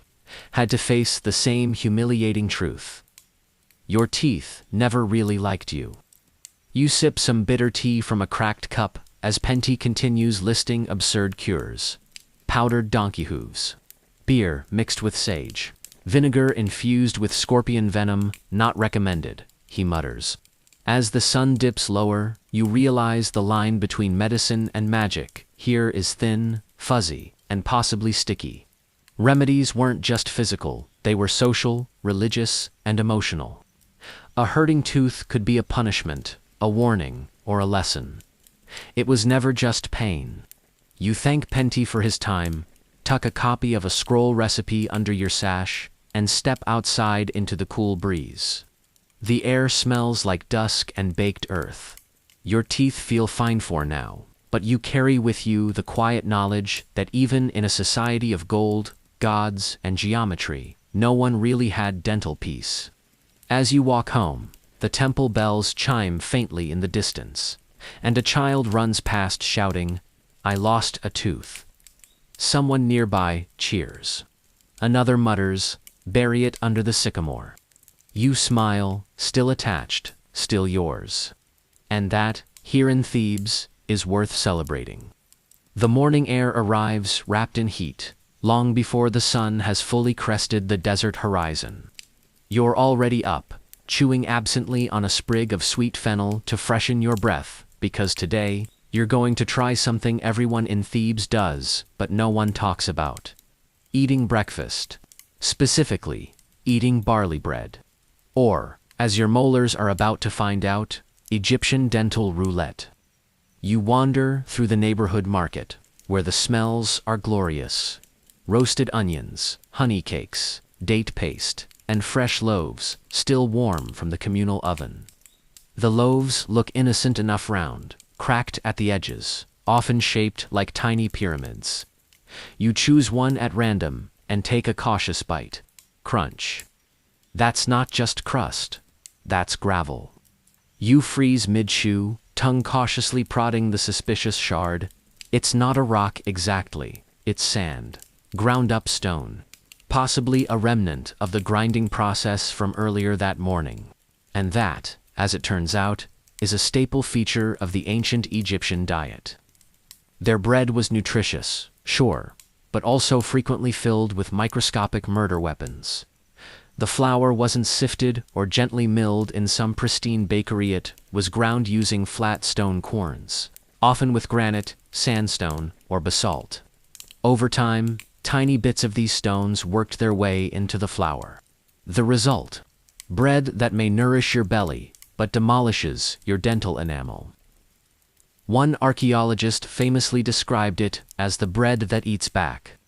had to face the same humiliating truth. Your teeth never really liked you. You sip some bitter tea from a cracked cup as Penty continues listing absurd cures. Powdered donkey hooves. Beer mixed with sage. Vinegar infused with scorpion venom, not recommended, he mutters. As the sun dips lower, you realize the line between medicine and magic here is thin, fuzzy, and possibly sticky. Remedies weren't just physical, they were social, religious, and emotional. A hurting tooth could be a punishment, a warning, or a lesson. It was never just pain. You thank Penty for his time, tuck a copy of a scroll recipe under your sash, and step outside into the cool breeze. The air smells like dusk and baked earth. Your teeth feel fine for now, but you carry with you the quiet knowledge that even in a society of gold, gods, and geometry, no one really had dental peace. As you walk home, the temple bells chime faintly in the distance, and a child runs past shouting, "I lost a tooth." Someone nearby cheers. Another mutters, "Bury it under the sycamore." You smile, still attached, still yours. And that, here in Thebes, is worth celebrating. The morning air arrives wrapped in heat, long before the sun has fully crested the desert horizon. You're already up, chewing absently on a sprig of sweet fennel to freshen your breath, because today, You're going to try something everyone in Thebes does, but no one talks about. Eating breakfast. Specifically, eating barley bread. Or, as your molars are about to find out, Egyptian dental roulette. You wander through the neighborhood market, where the smells are glorious. Roasted onions, honey cakes, date paste, and fresh loaves, still warm from the communal oven. The loaves look innocent enough round, cracked at the edges, often shaped like tiny pyramids. You choose one at random and take a cautious bite. Crunch. That's not just crust. That's gravel. You freeze mid-chew, tongue cautiously prodding the suspicious shard. It's not a rock exactly. It's sand. Ground-up stone. Possibly a remnant of the grinding process from earlier that morning. And that, as it turns out, is a staple feature of the ancient Egyptian diet. Their bread was nutritious, sure, but also frequently filled with microscopic murder weapons. The flour wasn't sifted or gently milled in some pristine bakery. It was ground using flat stone querns, often with granite, sandstone, or basalt. Over time, tiny bits of these stones worked their way into the flour. The result: bread that may nourish your belly, but demolishes your dental enamel. One archaeologist famously described it as the bread that eats back.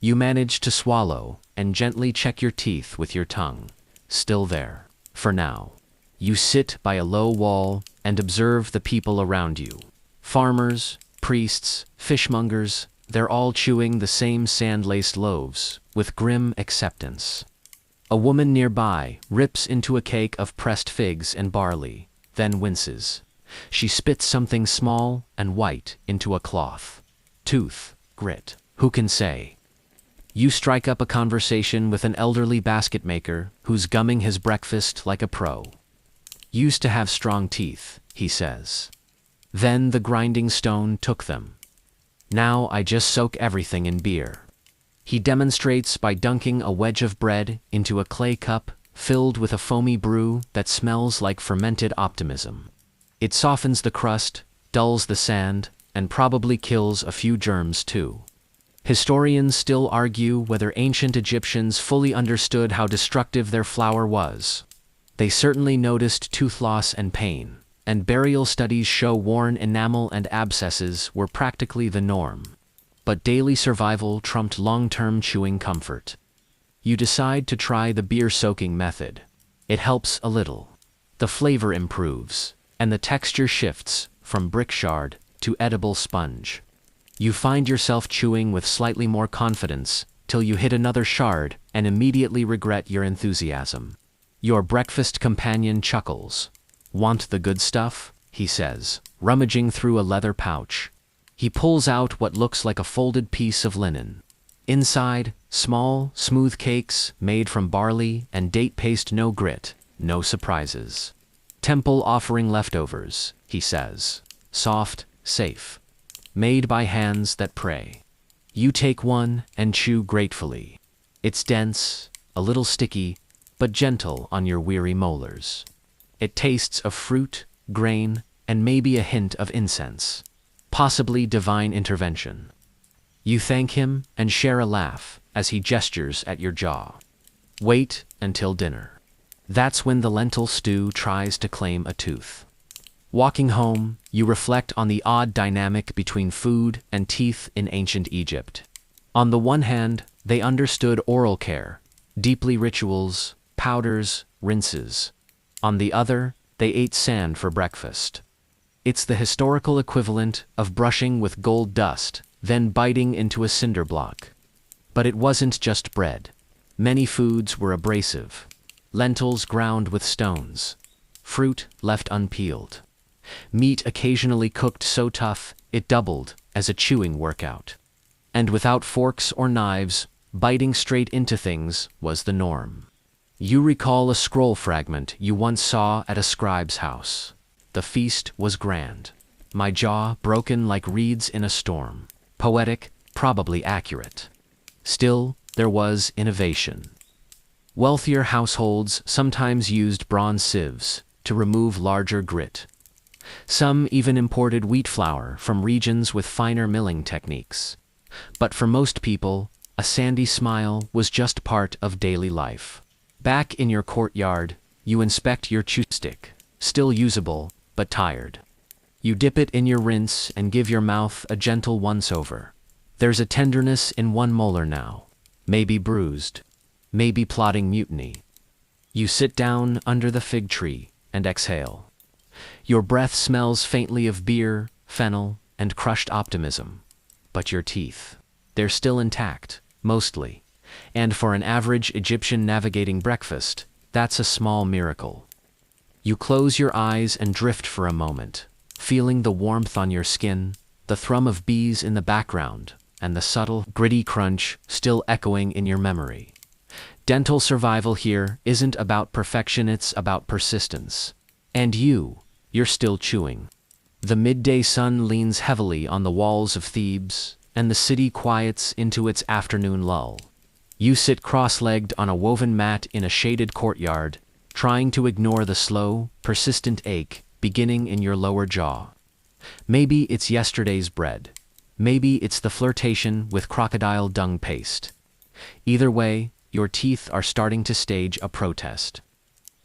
You manage to swallow and gently check your teeth with your tongue, still there, for now. You sit by a low wall and observe the people around you. Farmers, priests, fishmongers, they're all chewing the same sand-laced loaves, with grim acceptance. A woman nearby rips into a cake of pressed figs and barley, then winces. She spits something small and white into a cloth. Tooth, grit, who can say? You strike up a conversation with an elderly basket maker who's gumming his breakfast like a pro. Used to have strong teeth, he says. Then the grinding stone took them. Now I just soak everything in beer. He demonstrates by dunking a wedge of bread into a clay cup filled with a foamy brew that smells like fermented optimism. It softens the crust, dulls the sand, and probably kills a few germs too. Historians still argue whether ancient Egyptians fully understood how destructive their flour was. They certainly noticed tooth loss and pain, and burial studies show worn enamel and abscesses were practically the norm. But daily survival trumped long-term chewing comfort. You decide to try the beer-soaking method. It helps a little. The flavor improves, and the texture shifts from brick shard to edible sponge. You find yourself chewing with slightly more confidence till you hit another shard and immediately regret your enthusiasm. Your breakfast companion chuckles. "Want the good stuff?" he says, rummaging through a leather pouch. He pulls out what looks like a folded piece of linen. Inside, small, smooth cakes made from barley and date paste, no grit, no surprises. Temple offering leftovers, he says. Soft, safe. Made by hands that pray. You take one and chew gratefully. It's dense, a little sticky, but gentle on your weary molars. It tastes of fruit, grain, and maybe a hint of incense. Possibly divine intervention. You thank him and share a laugh as he gestures at your jaw. Wait until dinner. That's when the lentil stew tries to claim a tooth. Walking home, you reflect on the odd dynamic between food and teeth in ancient Egypt. On the one hand, they understood oral care, deeply rituals, powders, rinses. On the other, they ate sand for breakfast. It's the historical equivalent of brushing with gold dust, then biting into a cinder block. But it wasn't just bread. Many foods were abrasive. Lentils ground with stones. Fruit left unpeeled. Meat occasionally cooked so tough it doubled as a chewing workout. And without forks or knives, biting straight into things was the norm. You recall a scroll fragment you once saw at a scribe's house. The feast was grand. My jaw broken like reeds in a storm. Poetic, probably accurate. Still, there was innovation. Wealthier households sometimes used bronze sieves to remove larger grit. Some even imported wheat flour from regions with finer milling techniques. But for most people, a sandy smile was just part of daily life. Back in your courtyard, you inspect your chew stick, still usable, but tired. You dip it in your rinse and give your mouth a gentle once-over. There's a tenderness in one molar now, maybe bruised, maybe plotting mutiny. You sit down under the fig tree and exhale. Your breath smells faintly of beer, fennel, and crushed optimism. But your teeth, they're still intact, mostly. And for an average Egyptian navigating breakfast, that's a small miracle. You close your eyes and drift for a moment, feeling the warmth on your skin, the thrum of bees in the background, and the subtle, gritty crunch still echoing in your memory. Dental survival here isn't about perfection, it's about persistence. And you're still chewing. The midday sun leans heavily on the walls of Thebes, and the city quiets into its afternoon lull. You sit cross-legged on a woven mat in a shaded courtyard, trying to ignore the slow, persistent ache beginning in your lower jaw. Maybe it's yesterday's bread. Maybe it's the flirtation with crocodile dung paste. Either way, your teeth are starting to stage a protest.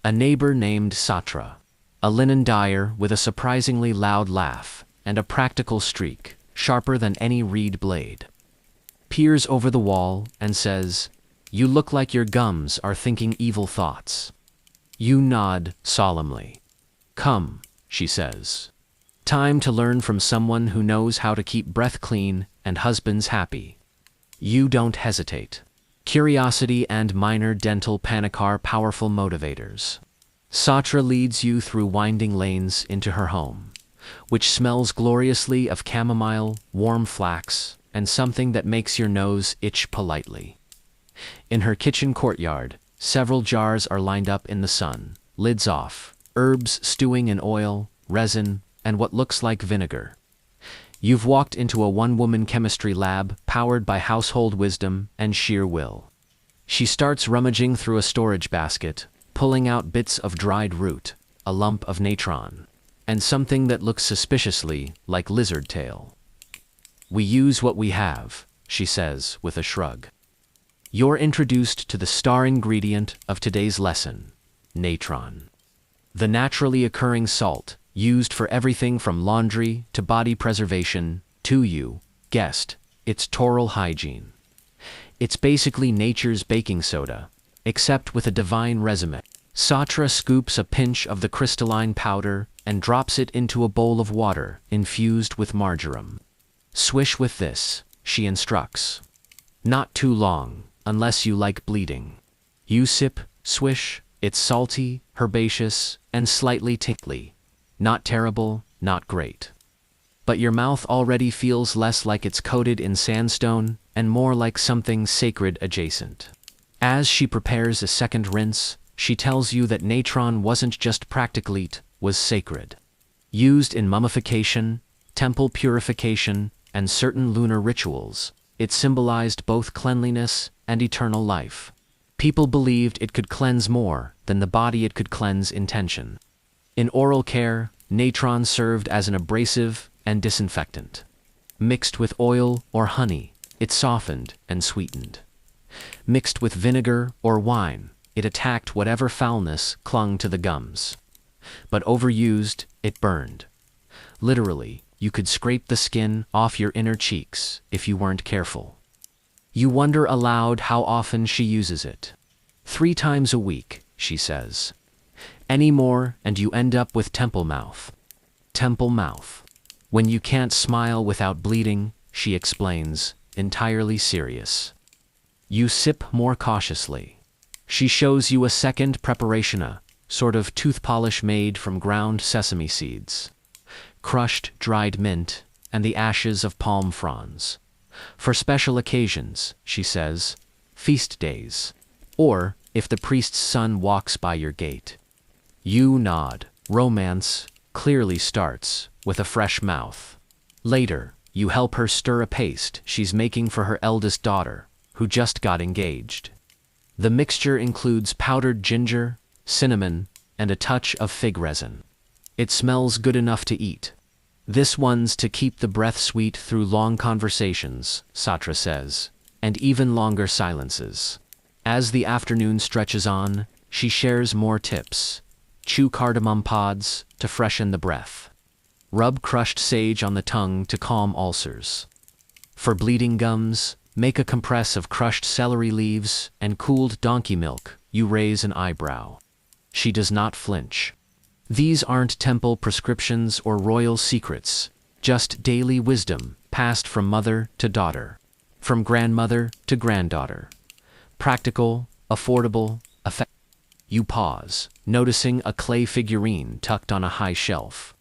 A neighbor named Satra, a linen dyer with a surprisingly loud laugh and a practical streak, sharper than any reed blade, peers over the wall and says, "You look like your gums are thinking evil thoughts." You nod solemnly. "Come," she says. "Time to learn from someone who knows how to keep breath clean and husbands happy." You don't hesitate. Curiosity and minor dental panic are powerful motivators. Satra leads you through winding lanes into her home, which smells gloriously of chamomile, warm flax, and something that makes your nose itch politely. In her kitchen courtyard, several jars are lined up in the sun, lids off, herbs stewing in oil, resin, and what looks like vinegar. You've walked into a one-woman chemistry lab powered by household wisdom and sheer will. She starts rummaging through a storage basket, pulling out bits of dried root, a lump of natron, and something that looks suspiciously like lizard tail. "We use what we have," she says with a shrug. You're introduced to the star ingredient of today's lesson, natron. The naturally occurring salt, used for everything from laundry to body preservation, to you, guessed, it's toral hygiene. It's basically nature's baking soda, except with a divine resume. Satra scoops a pinch of the crystalline powder and drops it into a bowl of water infused with marjoram. "Swish with this," she instructs. "Not too long, unless you like bleeding." You sip, swish, it's salty, herbaceous, and slightly tickly. Not terrible, not great. But your mouth already feels less like it's coated in sandstone and more like something sacred adjacent. As she prepares a second rinse, she tells you that natron wasn't just practical, it was sacred. Used in mummification, temple purification, and certain lunar rituals, it symbolized both cleanliness and eternal life. People believed it could cleanse more than the body it could cleanse intention. In oral care, natron served as an abrasive and disinfectant. Mixed with oil or honey, it softened and sweetened. Mixed with vinegar or wine, it attacked whatever foulness clung to the gums. But overused, it burned. Literally, you could scrape the skin off your inner cheeks if you weren't careful. You wonder aloud how often she uses it. 3 times a week, she says. Any more and you end up with temple mouth. Temple mouth. When you can't smile without bleeding, she explains, entirely serious. You sip more cautiously. She shows you a second preparation, a sort of tooth polish made from ground sesame seeds, crushed dried mint, and the ashes of palm fronds. For special occasions, she says, feast days, or if the priest's son walks by your gate. You nod. Romance clearly starts with a fresh mouth. Later, you help her stir a paste she's making for her eldest daughter, who just got engaged. The mixture includes powdered ginger, cinnamon, and a touch of fig resin. It smells good enough to eat. This one's to keep the breath sweet through long conversations, Satra says, and even longer silences. As the afternoon stretches on, she shares more tips. Chew cardamom pods to freshen the breath. Rub crushed sage on the tongue to calm ulcers. For bleeding gums, make a compress of crushed celery leaves and cooled donkey milk. You raise an eyebrow. She does not flinch. These aren't temple prescriptions or royal secrets, just daily wisdom passed from mother to daughter, from grandmother to granddaughter. Practical, affordable, effective. You pause, noticing a clay figurine tucked on a high shelf.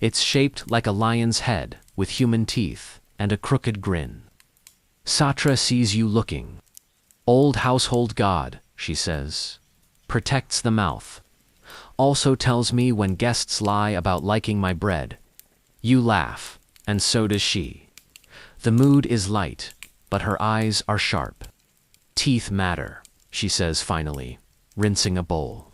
It's shaped like a lion's head, with human teeth and a crooked grin. Satra sees you looking. Old household god, she says. Protects the mouth. Also tells me when guests lie about liking my bread. You laugh, and so does she. The mood is light, but her eyes are sharp. Teeth matter, she says finally, rinsing a bowl.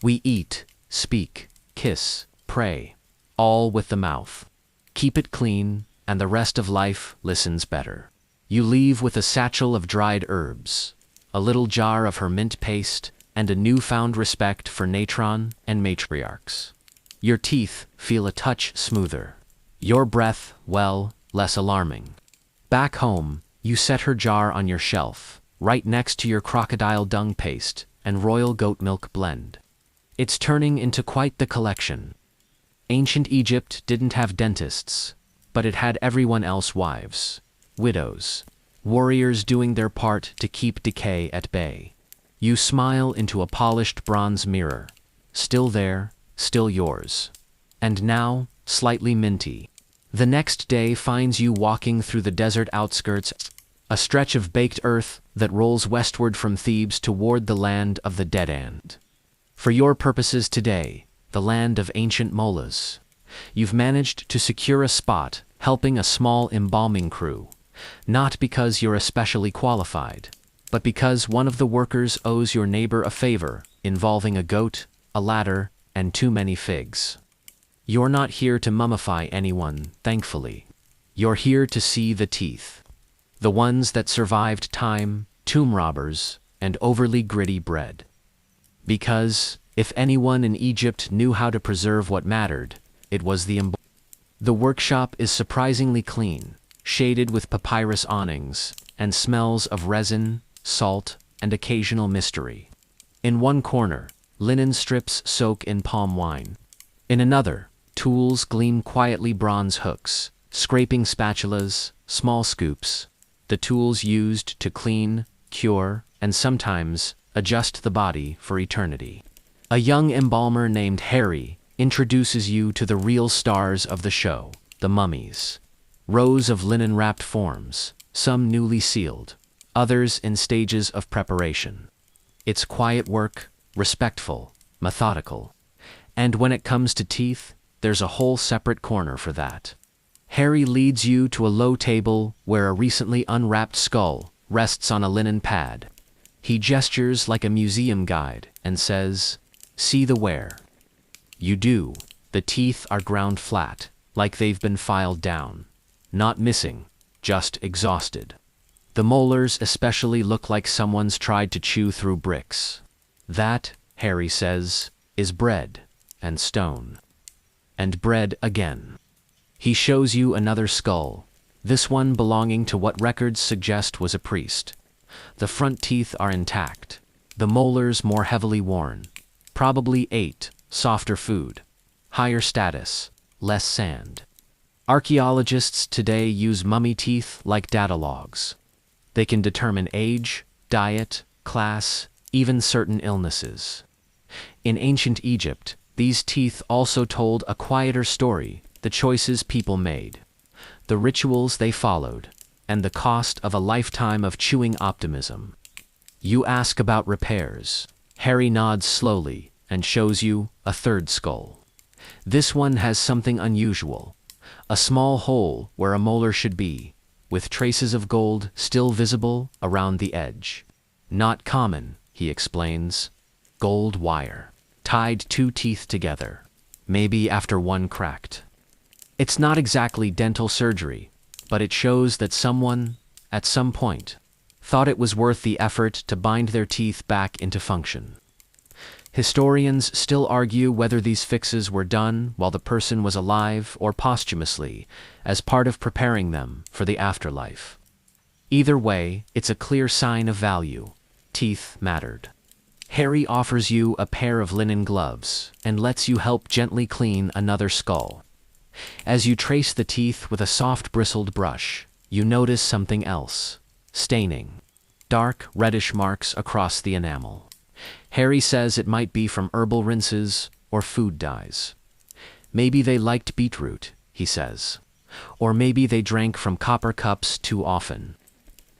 We eat, speak, kiss, pray, all with the mouth. Keep it clean, and the rest of life listens better. You leave with a satchel of dried herbs, a little jar of her mint paste, and a newfound respect for natron and matriarchs. Your teeth feel a touch smoother. Your breath, well, less alarming. Back home, you set her jar on your shelf, right next to your crocodile dung paste and royal goat milk blend. It's turning into quite the collection. Ancient Egypt didn't have dentists, but it had everyone else wives, widows, warriors doing their part to keep decay at bay. You smile into a polished bronze mirror. Still there, still yours. And now, slightly minty. The next day finds you walking through the desert outskirts, a stretch of baked earth that rolls westward from Thebes toward the land of the dead end. For your purposes today, the land of ancient molas. You've managed to secure a spot helping a small embalming crew, not because you're especially qualified, but because one of the workers owes your neighbor a favor involving a goat, a ladder, and too many figs. You're not here to mummify anyone, thankfully. You're here to see the teeth. The ones that survived time, tomb robbers, and overly gritty bread. Because, if anyone in Egypt knew how to preserve what mattered, it was the embalmer. The workshop is surprisingly clean, shaded with papyrus awnings, and smells of resin, salt, and occasional mystery. In one corner, linen strips soak in palm wine. In another, tools gleam quietly bronze hooks, scraping spatulas, small scoops, the tools used to clean, cure, and sometimes adjust the body for eternity. A young embalmer named Harry introduces you to the real stars of the show, the mummies. Rows of linen-wrapped forms, some newly sealed, others in stages of preparation. It's quiet work, respectful, methodical. And when it comes to teeth, there's a whole separate corner for that. Harry leads you to a low table where a recently unwrapped skull rests on a linen pad. He gestures like a museum guide and says, "See the wear." You do. The teeth are ground flat, like they've been filed down. Not missing, just exhausted. The molars especially look like someone's tried to chew through bricks. That, Harry says, is bread, and stone. And bread again. He shows you another skull, this one belonging to what records suggest was a priest. The front teeth are intact, the molars more heavily worn. Probably ate softer food, higher status, less sand. Archaeologists today use mummy teeth like data logs. They can determine age, diet, class, even certain illnesses. In ancient Egypt, these teeth also told a quieter story, the choices people made, the rituals they followed, and the cost of a lifetime of chewing optimism. You ask about repairs. Harry nods slowly and shows you a third skull. This one has something unusual, a small hole where a molar should be, with traces of gold still visible around the edge. Not common, he explains. Gold wire. Tied two teeth together. maybe after one cracked. It's not exactly dental surgery, but it shows that someone, at some point, thought it was worth the effort to bind their teeth back into function. Historians still argue whether these fixes were done while the person was alive or posthumously, as part of preparing them for the afterlife. Either way, it's a clear sign of value. Teeth mattered. Harry offers you a pair of linen gloves and lets you help gently clean another skull. As you trace the teeth with a soft bristled brush, you notice something else. Staining. Dark, reddish marks across the enamel. Harry says it might be from herbal rinses or food dyes. Maybe they liked beetroot, he says. Or maybe they drank from copper cups too often.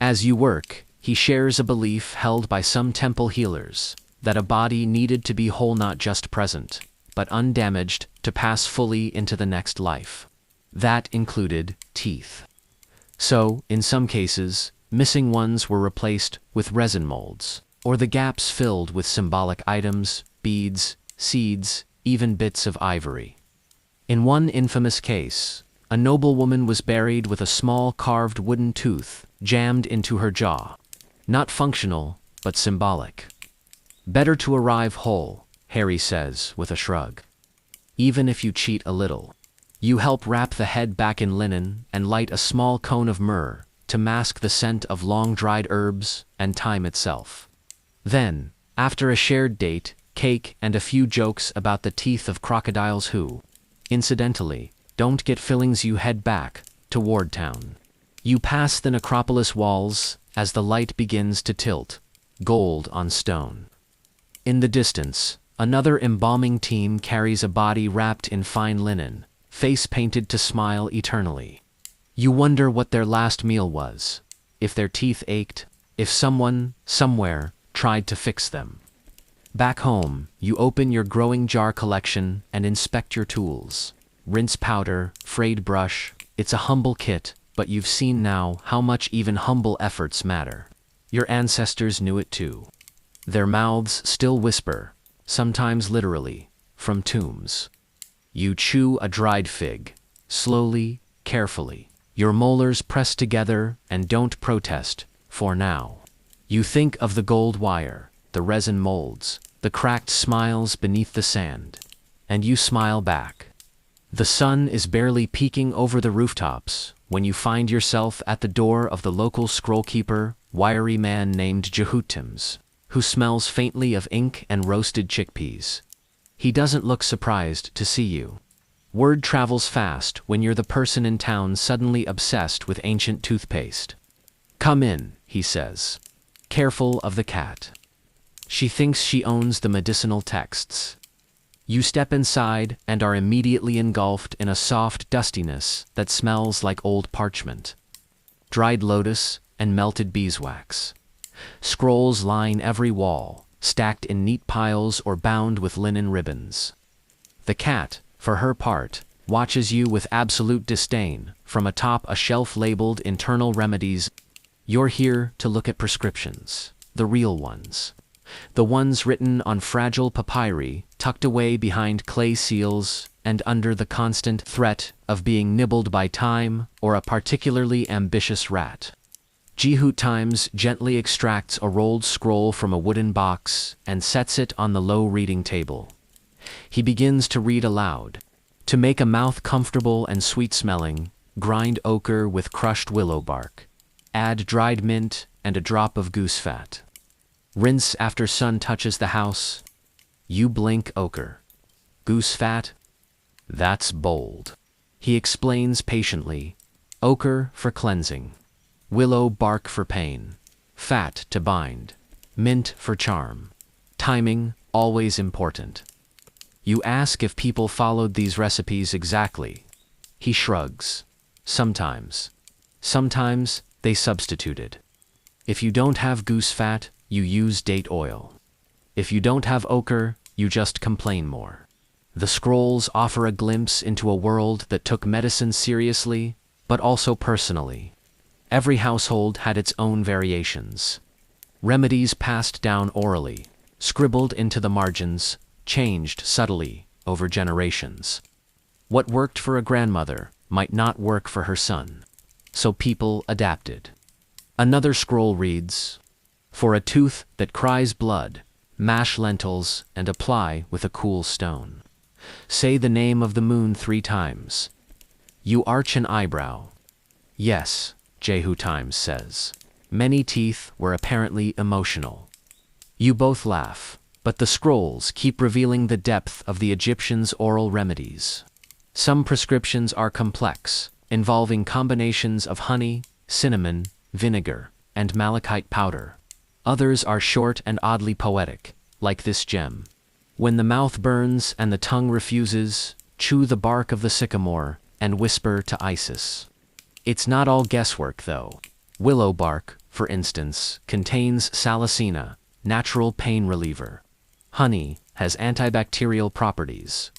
As you work, he shares a belief held by some temple healers, that a body needed to be whole, not just present, but undamaged to pass fully into the next life. That included teeth. So, in some cases, missing ones were replaced with resin molds, or the gaps filled with symbolic items, beads, seeds, even bits of ivory. In one infamous case, a noblewoman was buried with a small carved wooden tooth jammed into her jaw. Not functional, but symbolic. Better to arrive whole, Harry says with a shrug. Even if you cheat a little. You help wrap the head back in linen and light a small cone of myrrh to mask the scent of long-dried herbs and time itself. Then, after a shared date, cake, and a few jokes about the teeth of crocodiles who, incidentally, don't get fillings, you head back to Wardtown. You pass the necropolis walls as the light begins to tilt, gold on stone. In the distance, another embalming team carries a body wrapped in fine linen, face painted to smile eternally. You wonder what their last meal was, if their teeth ached, if someone, somewhere, tried to fix them. Back home, you open your growing jar collection and inspect your tools. Rinse powder, frayed brush, it's a humble kit, but you've seen now how much even humble efforts matter. Your ancestors knew it too. Their mouths still whisper, sometimes literally, from tombs. You chew a dried fig, slowly, carefully. Your molars press together and don't protest, for now. You think of the gold wire, the resin molds, the cracked smiles beneath the sand, and you smile back. The sun is barely peeking over the rooftops when you find yourself at the door of the local scrollkeeper, wiry man named Jehutims, who smells faintly of ink and roasted chickpeas. He doesn't look surprised to see you. Word travels fast when you're the person in town suddenly obsessed with ancient toothpaste. "Come in," he says, careful of the cat. She thinks she owns the medicinal texts. You step inside and are immediately engulfed in a soft dustiness that smells like old parchment. Dried lotus and melted beeswax. Scrolls line every wall, stacked in neat piles or bound with linen ribbons. The cat, for her part, watches you with absolute disdain from atop a shelf labeled internal remedies. You're here to look at prescriptions, the real ones. The ones written on fragile papyri, tucked away behind clay seals and under the constant threat of being nibbled by time or a particularly ambitious rat. Jehutims gently extracts a rolled scroll from a wooden box and sets it on the low reading table. He begins to read aloud. To make a mouth comfortable and sweet-smelling, grind ochre with crushed willow bark. Add dried mint and a drop of goose fat. Rinse after sun touches the house. You blink. Ochre. Goose fat? That's bold. He explains patiently. Ochre for cleansing. Willow bark for pain. Fat to bind. Mint for charm. Timing, always important. You ask if people followed these recipes exactly. He shrugs. Sometimes. Sometimes they substituted. If you don't have goose fat, you use date oil. If you don't have ochre, you just complain more. The scrolls offer a glimpse into a world that took medicine seriously, but also personally. Every household had its own variations. Remedies passed down orally, scribbled into the margins, changed subtly, over generations. What worked for a grandmother might not work for her son, so people adapted. Another scroll reads, "For a tooth that cries blood, mash lentils and apply with a cool stone. Say the name of the moon 3 times. You arch an eyebrow." Yes, Jehu Times says. Many teeth were apparently emotional. You both laugh, but the scrolls keep revealing the depth of the Egyptians' oral remedies. Some prescriptions are complex, involving combinations of honey, cinnamon, vinegar, and malachite powder. Others are short and oddly poetic, like this gem. When the mouth burns and the tongue refuses, chew the bark of the sycamore and whisper to Isis. It's not all guesswork, though. Willow bark, for instance, contains salicina, natural pain reliever. Honey has antibacterial properties.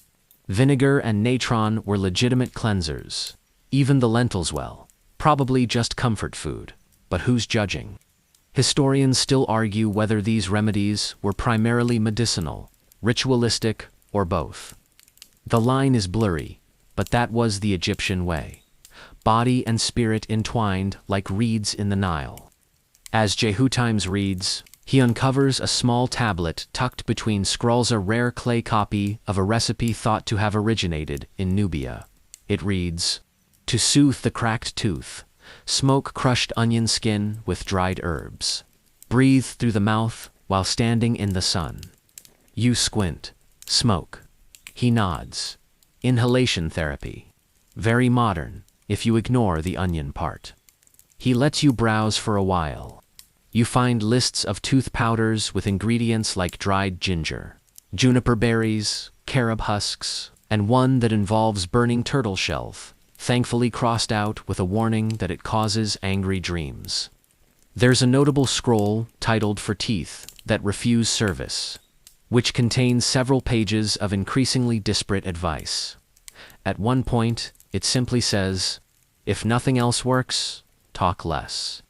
Vinegar and natron were legitimate cleansers. Even the lentils, well, probably just comfort food, but who's judging? Historians still argue whether these remedies were primarily medicinal, ritualistic, or both. The line is blurry, but that was the Egyptian way. Body and spirit entwined like reeds in the Nile. As Jehu Times reads, he uncovers a small tablet tucked between scrolls, a rare clay copy of a recipe thought to have originated in Nubia. It reads, "To soothe the cracked tooth, smoke crushed onion skin with dried herbs. Breathe through the mouth while standing in the sun. You squint. Smoke." He nods. Inhalation therapy. Very modern, if you ignore the onion part. He lets you browse for a while. You find lists of tooth powders with ingredients like dried ginger, juniper berries, carob husks, and one that involves burning turtle shells, thankfully crossed out with a warning that it causes angry dreams. There's a notable scroll titled "For Teeth That Refuse Service," which contains several pages of increasingly disparate advice. At one point, it simply says, "If nothing else works, talk less."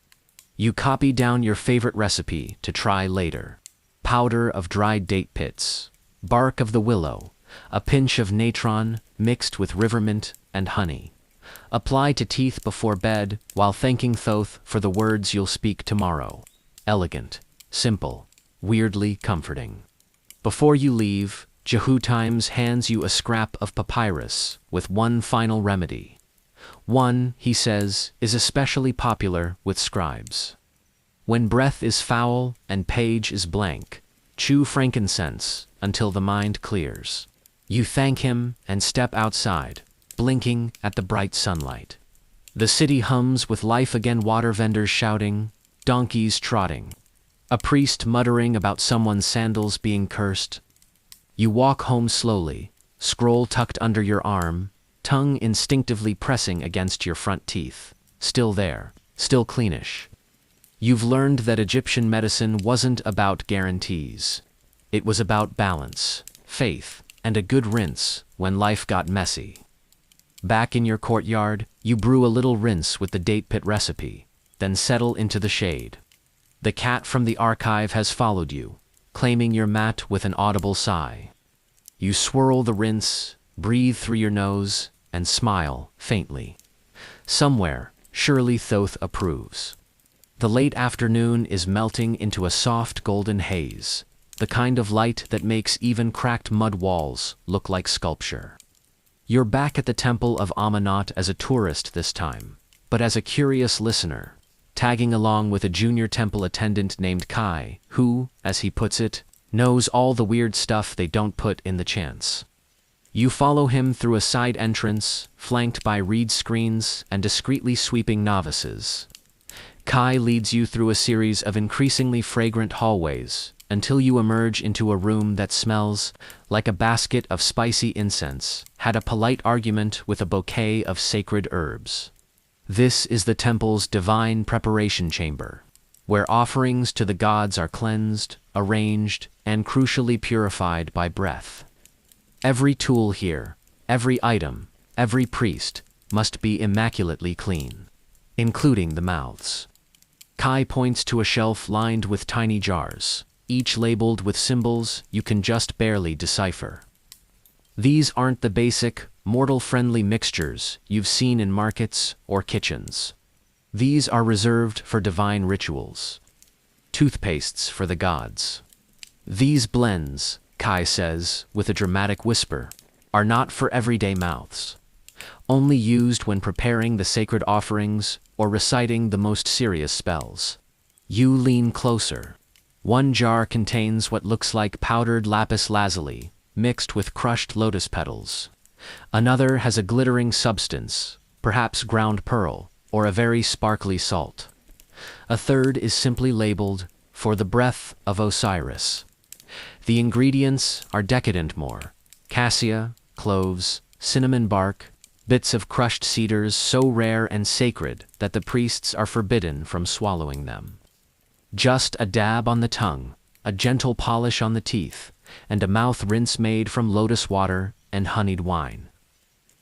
You copy down your favorite recipe to try later. Powder of dried date pits, bark of the willow, a pinch of natron mixed with river mint and honey. Apply to teeth before bed while thanking Thoth for the words you'll speak tomorrow. Elegant, simple, weirdly comforting. Before you leave, Jehu Times hands you a scrap of papyrus with one final remedy. One, he says, is especially popular with scribes. When breath is foul and page is blank, chew frankincense until the mind clears. You thank him and step outside, blinking at the bright sunlight. The city hums with life again, water vendors shouting, donkeys trotting, a priest muttering about someone's sandals being cursed. You walk home slowly, scroll tucked under your arm, tongue instinctively pressing against your front teeth. Still there, still cleanish. You've learned that Egyptian medicine wasn't about guarantees. It was about balance, faith, and a good rinse when life got messy. Back in your courtyard, you brew a little rinse with the date pit recipe, then settle into the shade. The cat from the archive has followed you, claiming your mat with an audible sigh. You swirl the rinse, breathe through your nose, and smile faintly. Somewhere, surely Thoth approves. The late afternoon is melting into a soft golden haze, the kind of light that makes even cracked mud walls look like sculpture. You're back at the Temple of Amonat as a tourist this time, but as a curious listener, tagging along with a junior temple attendant named Kai, who, as he puts it, knows all the weird stuff they don't put in the chants. You follow him through a side entrance, flanked by reed screens and discreetly sweeping novices. Kai leads you through a series of increasingly fragrant hallways, until you emerge into a room that smells like a basket of spicy incense, had a polite argument with a bouquet of sacred herbs. This is the temple's divine preparation chamber, where offerings to the gods are cleansed, arranged, and crucially purified by breath. Every tool here, every item, every priest, must be immaculately clean, including the mouths. Kai points to a shelf lined with tiny jars, each labeled with symbols you can just barely decipher. These aren't the basic, mortal-friendly mixtures you've seen in markets or kitchens. These are reserved for divine rituals. Toothpastes for the gods. These blends, Kai says with a dramatic whisper, are not for everyday mouths. Only used when preparing the sacred offerings or reciting the most serious spells. You lean closer. One jar contains what looks like powdered lapis lazuli, mixed with crushed lotus petals. Another has a glittering substance, perhaps ground pearl, or a very sparkly salt. A third is simply labeled, "For the breath of Osiris." The ingredients are decadent more: cassia, cloves, cinnamon bark, bits of crushed cedars so rare and sacred that the priests are forbidden from swallowing them. Just a dab on the tongue, a gentle polish on the teeth, and a mouth rinse made from lotus water and honeyed wine.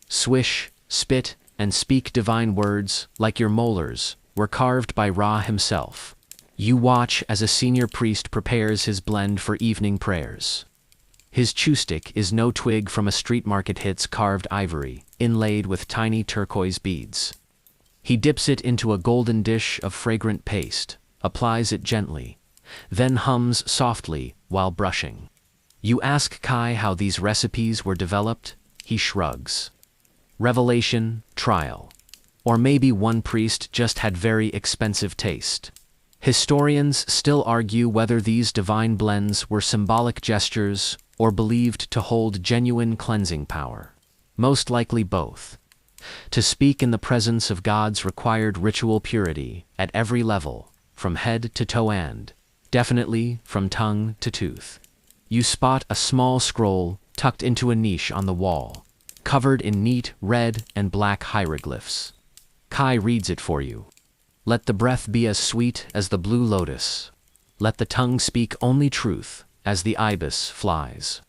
Swish, spit, and speak divine words like your molars were carved by Ra himself. You watch as a senior priest prepares his blend for evening prayers. His chew stick is no twig from a street market hit's carved ivory, inlaid with tiny turquoise beads. He dips it into a golden dish of fragrant paste, applies it gently, then hums softly while brushing. You ask Kai how these recipes were developed, he shrugs. Revelation, trial. Or maybe one priest just had very expensive taste. Historians still argue whether these divine blends were symbolic gestures or believed to hold genuine cleansing power. Most likely both. To speak in the presence of gods required ritual purity at every level, from head to toe and, definitely, from tongue to tooth. You spot a small scroll tucked into a niche on the wall, covered in neat red and black hieroglyphs. Kai reads it for you. Let the breath be as sweet as the blue lotus. Let the tongue speak only truth, as the ibis flies.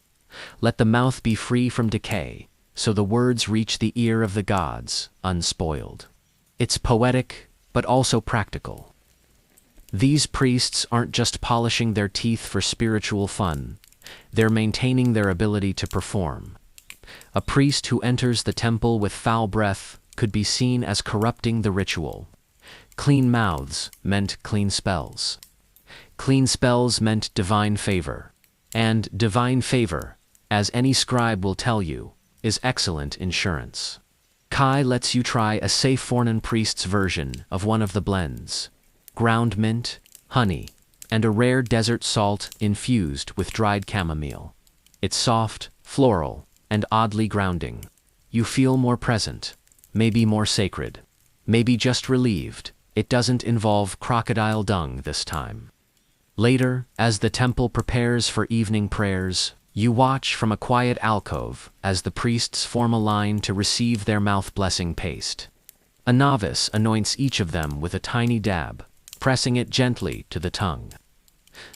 Let the mouth be free from decay, so the words reach the ear of the gods, unspoiled. It's poetic, but also practical. These priests aren't just polishing their teeth for spiritual fun. They're maintaining their ability to perform. A priest who enters the temple with foul breath could be seen as corrupting the ritual. Clean mouths meant clean spells. Clean spells meant divine favor. And divine favor, as any scribe will tell you, is excellent insurance. Kai lets you try a safe Fornan priest's version of one of the blends. Ground mint, honey, and a rare desert salt infused with dried chamomile. It's soft, floral, and oddly grounding. You feel more present, maybe more sacred, maybe just relieved. It doesn't involve crocodile dung this time. Later, as the temple prepares for evening prayers, you watch from a quiet alcove as the priests form a line to receive their mouth-blessing paste. A novice anoints each of them with a tiny dab, pressing it gently to the tongue.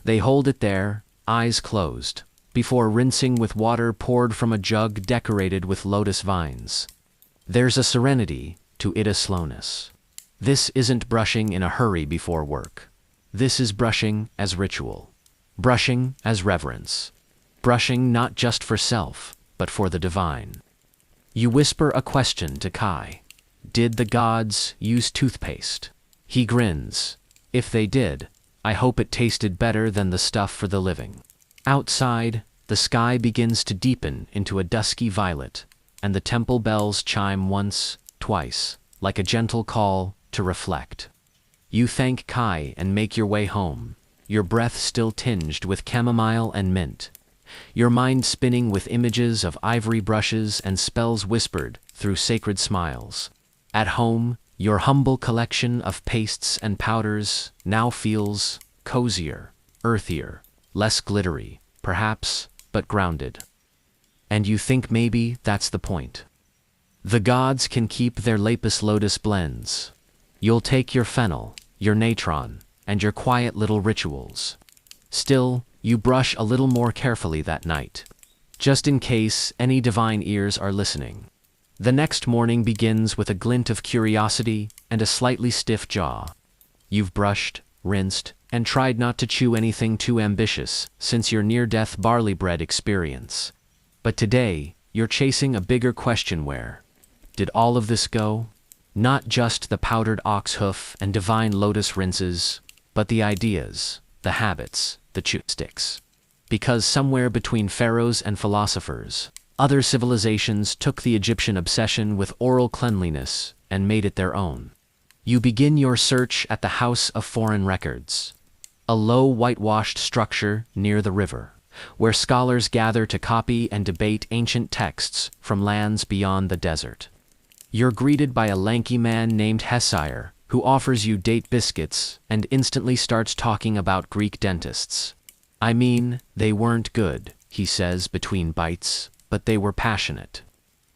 They hold it there, eyes closed, before rinsing with water poured from a jug decorated with lotus vines. There's a serenity to it, a slowness. This isn't brushing in a hurry before work. This is brushing as ritual. Brushing as reverence. Brushing not just for self, but for the divine. You whisper a question to Kai. Did the gods use toothpaste? He grins. If they did, I hope it tasted better than the stuff for the living. Outside, the sky begins to deepen into a dusky violet, and the temple bells chime once, twice, like a gentle call to reflect. You thank Kai and make your way home, your breath still tinged with chamomile and mint, your mind spinning with images of ivory brushes and spells whispered through sacred smiles. At home, your humble collection of pastes and powders now feels cozier, earthier, less glittery, perhaps, but grounded. And you think maybe that's the point. The gods can keep their lapis lotus blends. You'll take your fennel, your natron, and your quiet little rituals. Still, you brush a little more carefully that night, just in case any divine ears are listening. The next morning begins with a glint of curiosity and a slightly stiff jaw. You've brushed, rinsed, and tried not to chew anything too ambitious since your near-death barley bread experience. But today, you're chasing a bigger question: where did all of this go? Not just the powdered ox hoof and divine lotus rinses, but the ideas, the habits, the chew sticks. Because somewhere between pharaohs and philosophers, other civilizations took the Egyptian obsession with oral cleanliness and made it their own. You begin your search at the House of Foreign Records, a low whitewashed structure near the river, where scholars gather to copy and debate ancient texts from lands beyond the desert. You're greeted by a lanky man named Hesier, who offers you date biscuits and instantly starts talking about Greek dentists. I mean, they weren't good, he says between bites, but they were passionate.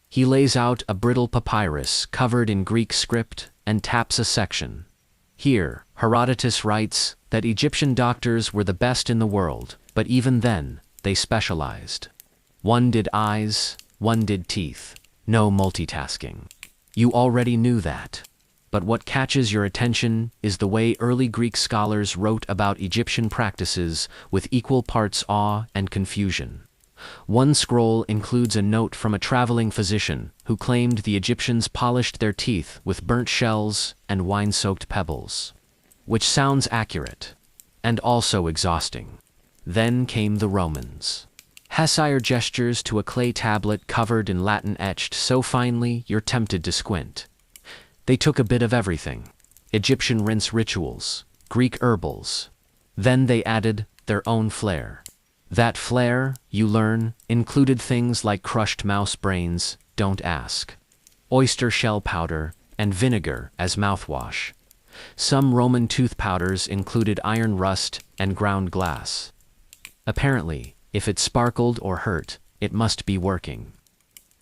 He lays out a brittle papyrus covered in Greek script and taps a section. Here, Herodotus writes that Egyptian doctors were the best in the world, but even then, they specialized. One did eyes, one did teeth. No multitasking. You already knew that. But what catches your attention is the way early Greek scholars wrote about Egyptian practices with equal parts awe and confusion. One scroll includes a note from a traveling physician who claimed the Egyptians polished their teeth with burnt shells and wine-soaked pebbles. Which sounds accurate, and also exhausting. Then came the Romans. Hesier gestures to a clay tablet covered in Latin etched so finely you're tempted to squint. They took a bit of everything. Egyptian rinse rituals, Greek herbals. Then they added their own flair. That flair, you learn, included things like crushed mouse brains, don't ask, oyster shell powder, and vinegar as mouthwash. Some Roman tooth powders included iron rust and ground glass. Apparently, if it sparkled or hurt, it must be working.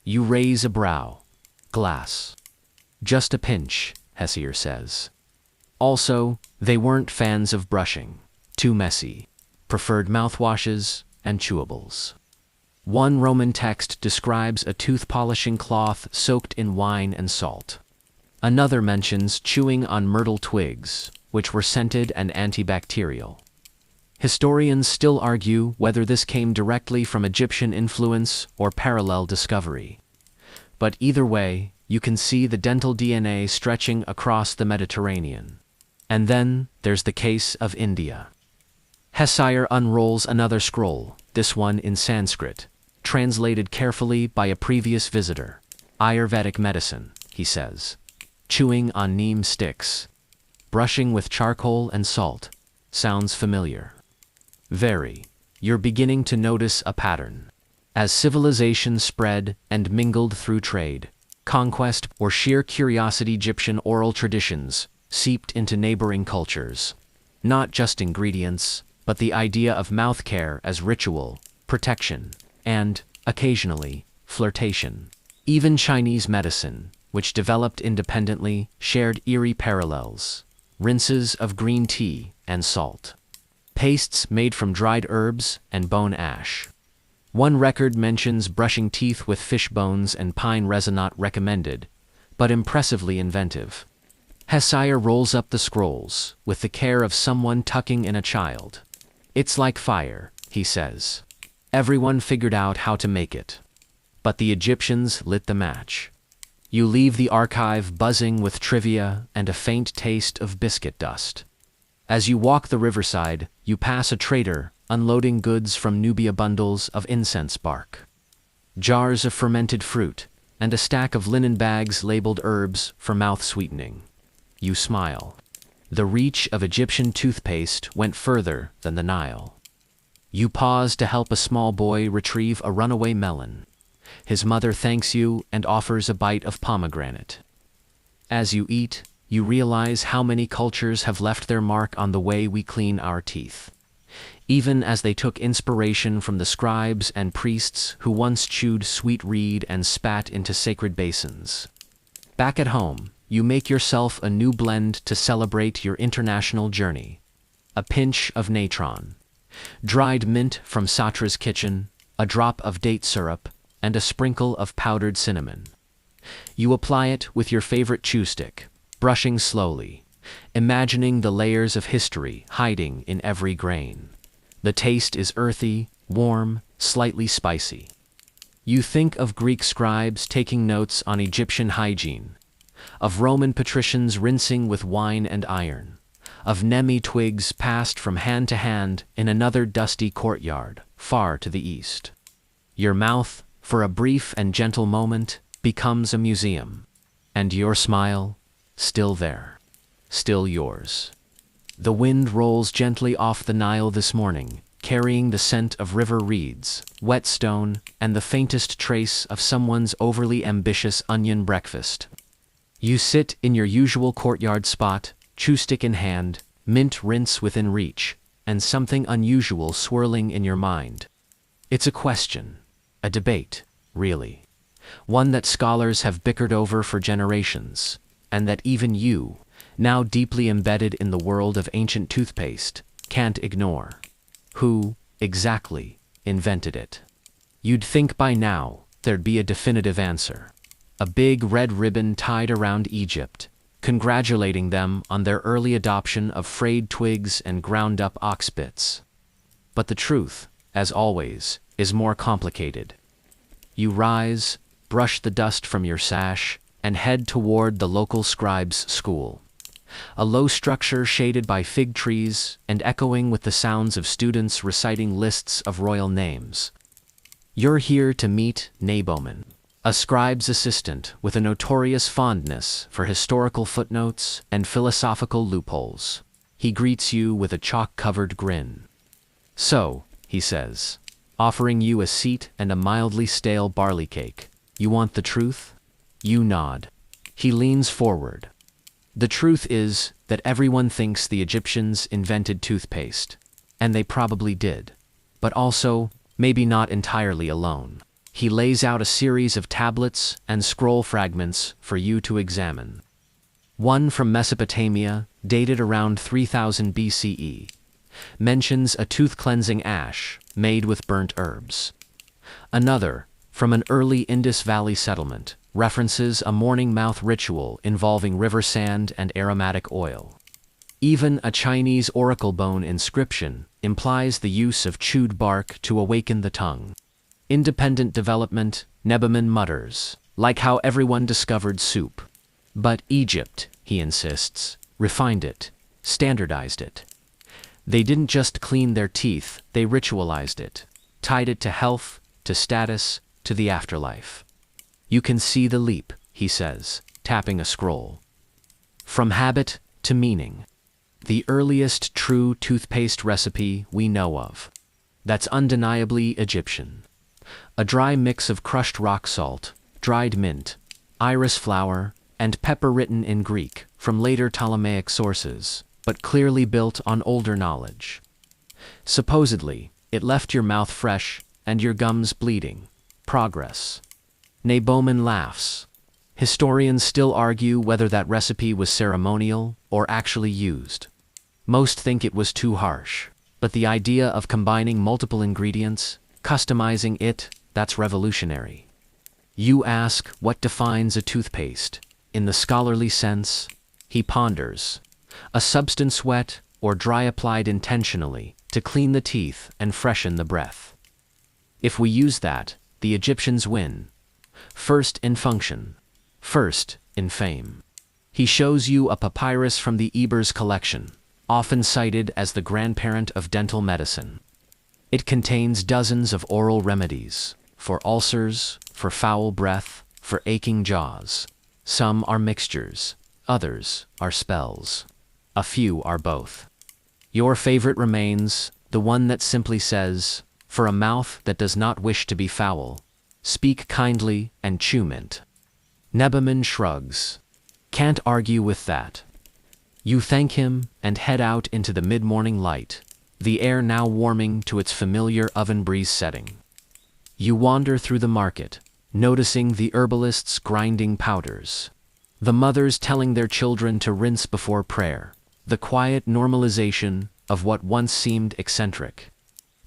You raise a brow. Glass. Just a pinch, Hesier says. Also, they weren't fans of brushing. Too messy. Preferred mouthwashes and chewables. One Roman text describes a tooth-polishing cloth soaked in wine and salt. Another mentions chewing on myrtle twigs, which were scented and antibacterial. Historians still argue whether this came directly from Egyptian influence or parallel discovery. But either way, you can see the dental DNA stretching across the Mediterranean. And then there's the case of India. Hesier unrolls another scroll, this one in Sanskrit, translated carefully by a previous visitor. Ayurvedic medicine, he says. Chewing on neem sticks. Brushing with charcoal and salt. Sounds familiar. Very. You're beginning to notice a pattern. As civilization spread and mingled through trade, conquest, or sheer curiosity, Egyptian oral traditions seeped into neighboring cultures. Not just ingredients, but the idea of mouth care as ritual, protection, and, occasionally, flirtation. Even Chinese medicine, which developed independently, shared eerie parallels. Rinses of green tea and salt. Pastes made from dried herbs and bone ash. One record mentions brushing teeth with fish bones and pine resin, not recommended, but impressively inventive. Hesier rolls up the scrolls, with the care of someone tucking in a child. It's like fire, he says. Everyone figured out how to make it. But the Egyptians lit the match. You leave the archive buzzing with trivia and a faint taste of biscuit dust. As you walk the riverside, you pass a trader unloading goods from Nubia, bundles of incense bark, jars of fermented fruit, and a stack of linen bags labeled herbs for mouth sweetening. You smile. The reach of Egyptian toothpaste went further than the Nile. You pause to help a small boy retrieve a runaway melon. His mother thanks you and offers a bite of pomegranate. As you eat, you realize how many cultures have left their mark on the way we clean our teeth. Even as they took inspiration from the scribes and priests who once chewed sweet reed and spat into sacred basins. Back at home, you make yourself a new blend to celebrate your international journey. A pinch of natron, dried mint from Satra's kitchen, a drop of date syrup, and a sprinkle of powdered cinnamon. You apply it with your favorite chew stick, brushing slowly, imagining the layers of history hiding in every grain. The taste is earthy, warm, slightly spicy. You think of Greek scribes taking notes on Egyptian hygiene, of Roman patricians rinsing with wine and iron, of nemi twigs passed from hand to hand in another dusty courtyard, far to the east. Your mouth, for a brief and gentle moment, becomes a museum, and your smile, still there, still yours. The wind rolls gently off the Nile this morning, carrying the scent of river reeds, whetstone, and the faintest trace of someone's overly ambitious onion breakfast. You sit in your usual courtyard spot, chewstick in hand, mint rinse within reach, and something unusual swirling in your mind. It's a question, a debate, really. One that scholars have bickered over for generations, and that even you, now deeply embedded in the world of ancient toothpaste, can't ignore. Who, exactly, invented it? You'd think by now there'd be a definitive answer. A big red ribbon tied around Egypt, congratulating them on their early adoption of frayed twigs and ground-up ox bits. But the truth, as always, is more complicated. You rise, brush the dust from your sash, and head toward the local scribe's school. A low structure shaded by fig trees and echoing with the sounds of students reciting lists of royal names. You're here to meet Naboman, a scribe's assistant with a notorious fondness for historical footnotes and philosophical loopholes. He greets you with a chalk-covered grin. "So," he says, offering you a seat and a mildly stale barley cake, "you want the truth?" You nod. He leans forward. "The truth is that everyone thinks the Egyptians invented toothpaste, and they probably did, but also, maybe not entirely alone." He lays out a series of tablets and scroll fragments for you to examine. One from Mesopotamia, dated around 3000 BCE, mentions a tooth-cleansing ash made with burnt herbs. Another, from an early Indus Valley settlement, references a morning mouth ritual involving river sand and aromatic oil. Even a Chinese oracle bone inscription implies the use of chewed bark to awaken the tongue. Independent development, Naboman mutters, like how everyone discovered soup. But Egypt, he insists, refined it, standardized it. They didn't just clean their teeth, they ritualized it, tied it to health, to status, to the afterlife. You can see the leap, he says, tapping a scroll. From habit to meaning. The earliest true toothpaste recipe we know of. That's undeniably Egyptian. A dry mix of crushed rock salt, dried mint, iris flower, and pepper written in Greek from later Ptolemaic sources, but clearly built on older knowledge. Supposedly, it left your mouth fresh and your gums bleeding. Progress. Naboman laughs. Historians still argue whether that recipe was ceremonial or actually used. Most think it was too harsh, but the idea of combining multiple ingredients, customizing it, that's revolutionary. You ask what defines a toothpaste. In the scholarly sense, he ponders. A substance wet or dry applied intentionally to clean the teeth and freshen the breath. If we use that, the Egyptians win. First in function. First in fame. He shows you a papyrus from the Ebers collection, often cited as the grandparent of dental medicine. It contains dozens of oral remedies, for ulcers, for foul breath, for aching jaws. Some are mixtures, others are spells. A few are both. Your favorite remains, the one that simply says, "For a mouth that does not wish to be foul, speak kindly and chew mint." Naboman shrugs. Can't argue with that. You thank him and head out into the mid-morning light, the air now warming to its familiar oven breeze setting. You wander through the market, noticing the herbalists grinding powders, the mothers telling their children to rinse before prayer, the quiet normalization of what once seemed eccentric.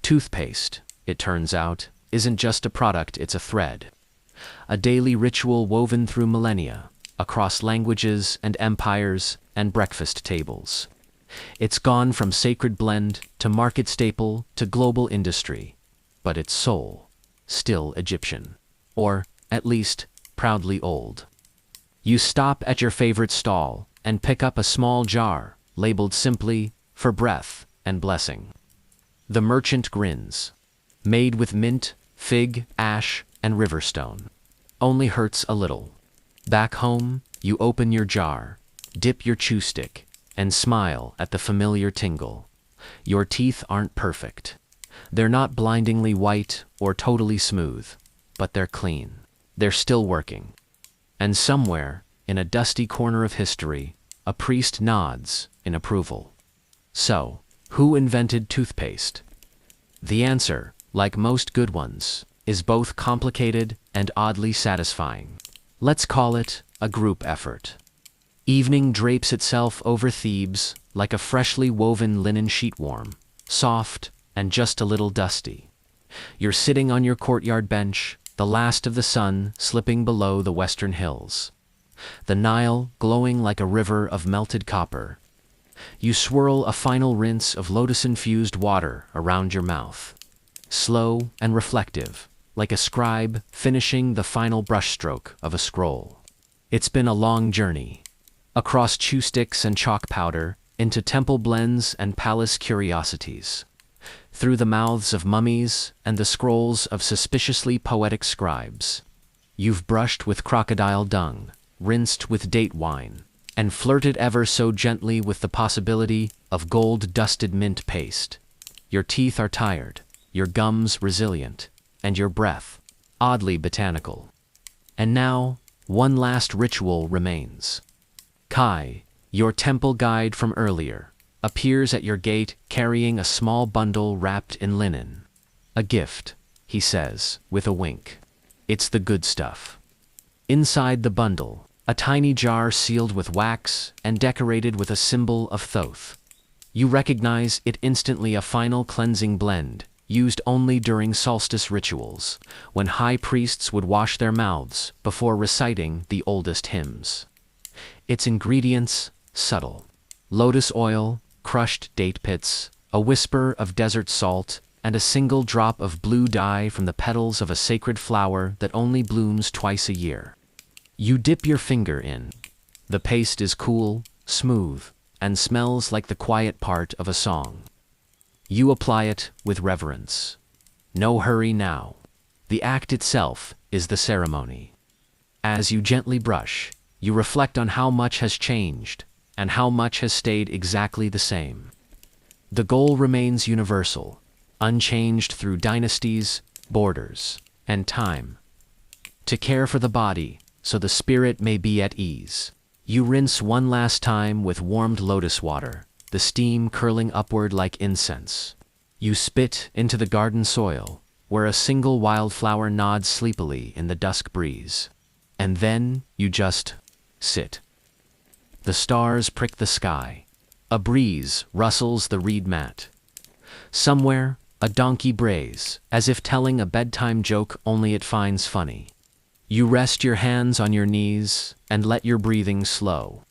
Toothpaste, it turns out, isn't just a product, it's a thread. A daily ritual woven through millennia, across languages and empires and breakfast tables. It's gone from sacred blend to market staple to global industry, but its soul, still Egyptian. or, at least, proudly old. You stop at your favorite stall and pick up a small jar, labeled simply, "For breath and blessing." The merchant grins. Made with mint, fig, ash, and riverstone. Only hurts a little. Back home, you open your jar, dip your chew stick, and smile at the familiar tingle. Your teeth aren't perfect. They're not blindingly white or totally smooth, but they're clean. They're still working. And somewhere, in a dusty corner of history, a priest nods in approval. So, who invented toothpaste? The answer, like most good ones, is both complicated and oddly satisfying. Let's call it a group effort. Evening drapes itself over Thebes like a freshly woven linen sheet, warm, soft, and just a little dusty. You're sitting on your courtyard bench, the last of the sun slipping below the western hills. The Nile glowing like a river of melted copper. You swirl a final rinse of lotus-infused water around your mouth. Slow and reflective, like a scribe finishing the final brushstroke of a scroll. It's been a long journey. Across chew sticks and chalk powder, into temple blends and palace curiosities. Through the mouths of mummies and the scrolls of suspiciously poetic scribes. You've brushed with crocodile dung, rinsed with date wine, and flirted ever so gently with the possibility of gold-dusted mint paste. Your teeth are tired, your gums resilient, and your breath oddly botanical. And now, one last ritual remains. Kai, your temple guide from earlier, appears at your gate carrying a small bundle wrapped in linen. A gift, he says, with a wink. It's the good stuff. Inside the bundle, a tiny jar sealed with wax and decorated with a symbol of Thoth. You recognize it instantly, a final cleansing blend, used only during solstice rituals, when high priests would wash their mouths before reciting the oldest hymns. Its ingredients, subtle. Lotus oil, crushed date pits, a whisper of desert salt, and a single drop of blue dye from the petals of a sacred flower that only blooms twice a year. You dip your finger in. The paste is cool, smooth, and smells like the quiet part of a song. You apply it with reverence. No hurry now. The act itself is the ceremony. As you gently brush, you reflect on how much has changed, and how much has stayed exactly the same. The goal remains universal, unchanged through dynasties, borders, and time. To care for the body, so the spirit may be at ease. You rinse one last time with warmed lotus water, the steam curling upward like incense. You spit into the garden soil, where a single wildflower nods sleepily in the dusk breeze. And then you just sit. The stars prick the sky. A breeze rustles the reed mat. Somewhere, a donkey brays, as if telling a bedtime joke only it finds funny. You rest your hands on your knees and let your breathing slow.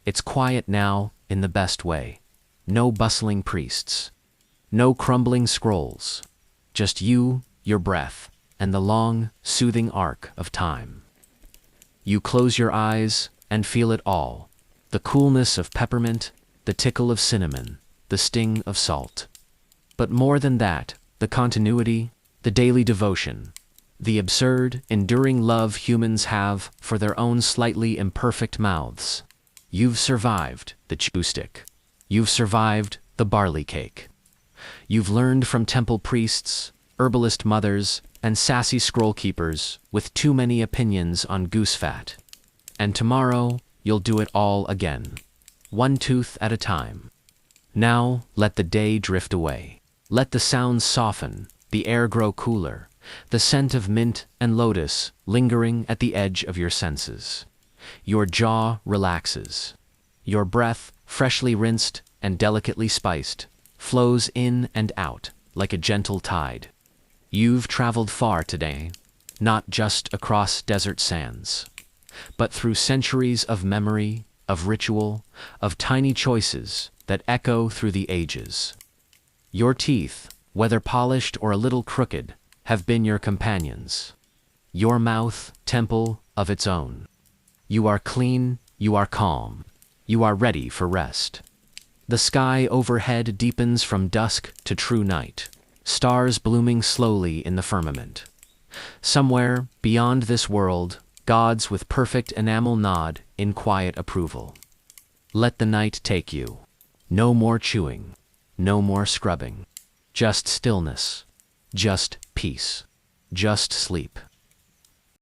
It's quiet now in the best way. No bustling priests. No crumbling scrolls. Just you, your breath, and the long, soothing arc of time. You close your eyes and feel it all. The coolness of peppermint, the tickle of cinnamon, the sting of salt. But more than that, the continuity, the daily devotion, the absurd, enduring love humans have for their own slightly imperfect mouths. You've survived the chew stick. You've survived the barley cake. You've learned from temple priests, herbalist mothers, and sassy scroll keepers with too many opinions on goose fat. And tomorrow, you'll do it all again, one tooth at a time. Now, let the day drift away. Let the sounds soften, the air grow cooler, the scent of mint and lotus lingering at the edge of your senses. Your jaw relaxes. Your breath, freshly rinsed and delicately spiced, flows in and out like a gentle tide. You've traveled far today, not just across desert sands, but through centuries of memory, of ritual, of tiny choices that echo through the ages. Your teeth, whether polished or a little crooked, have been your companions. your mouth, temple of its own. You are clean, you are calm, you are ready for rest. The sky overhead deepens from dusk to true night, stars blooming slowly in the firmament. Somewhere, beyond this world, gods with perfect enamel nod in quiet approval. Let the night take you. No more chewing, no more scrubbing. Just stillness, just peace, just sleep.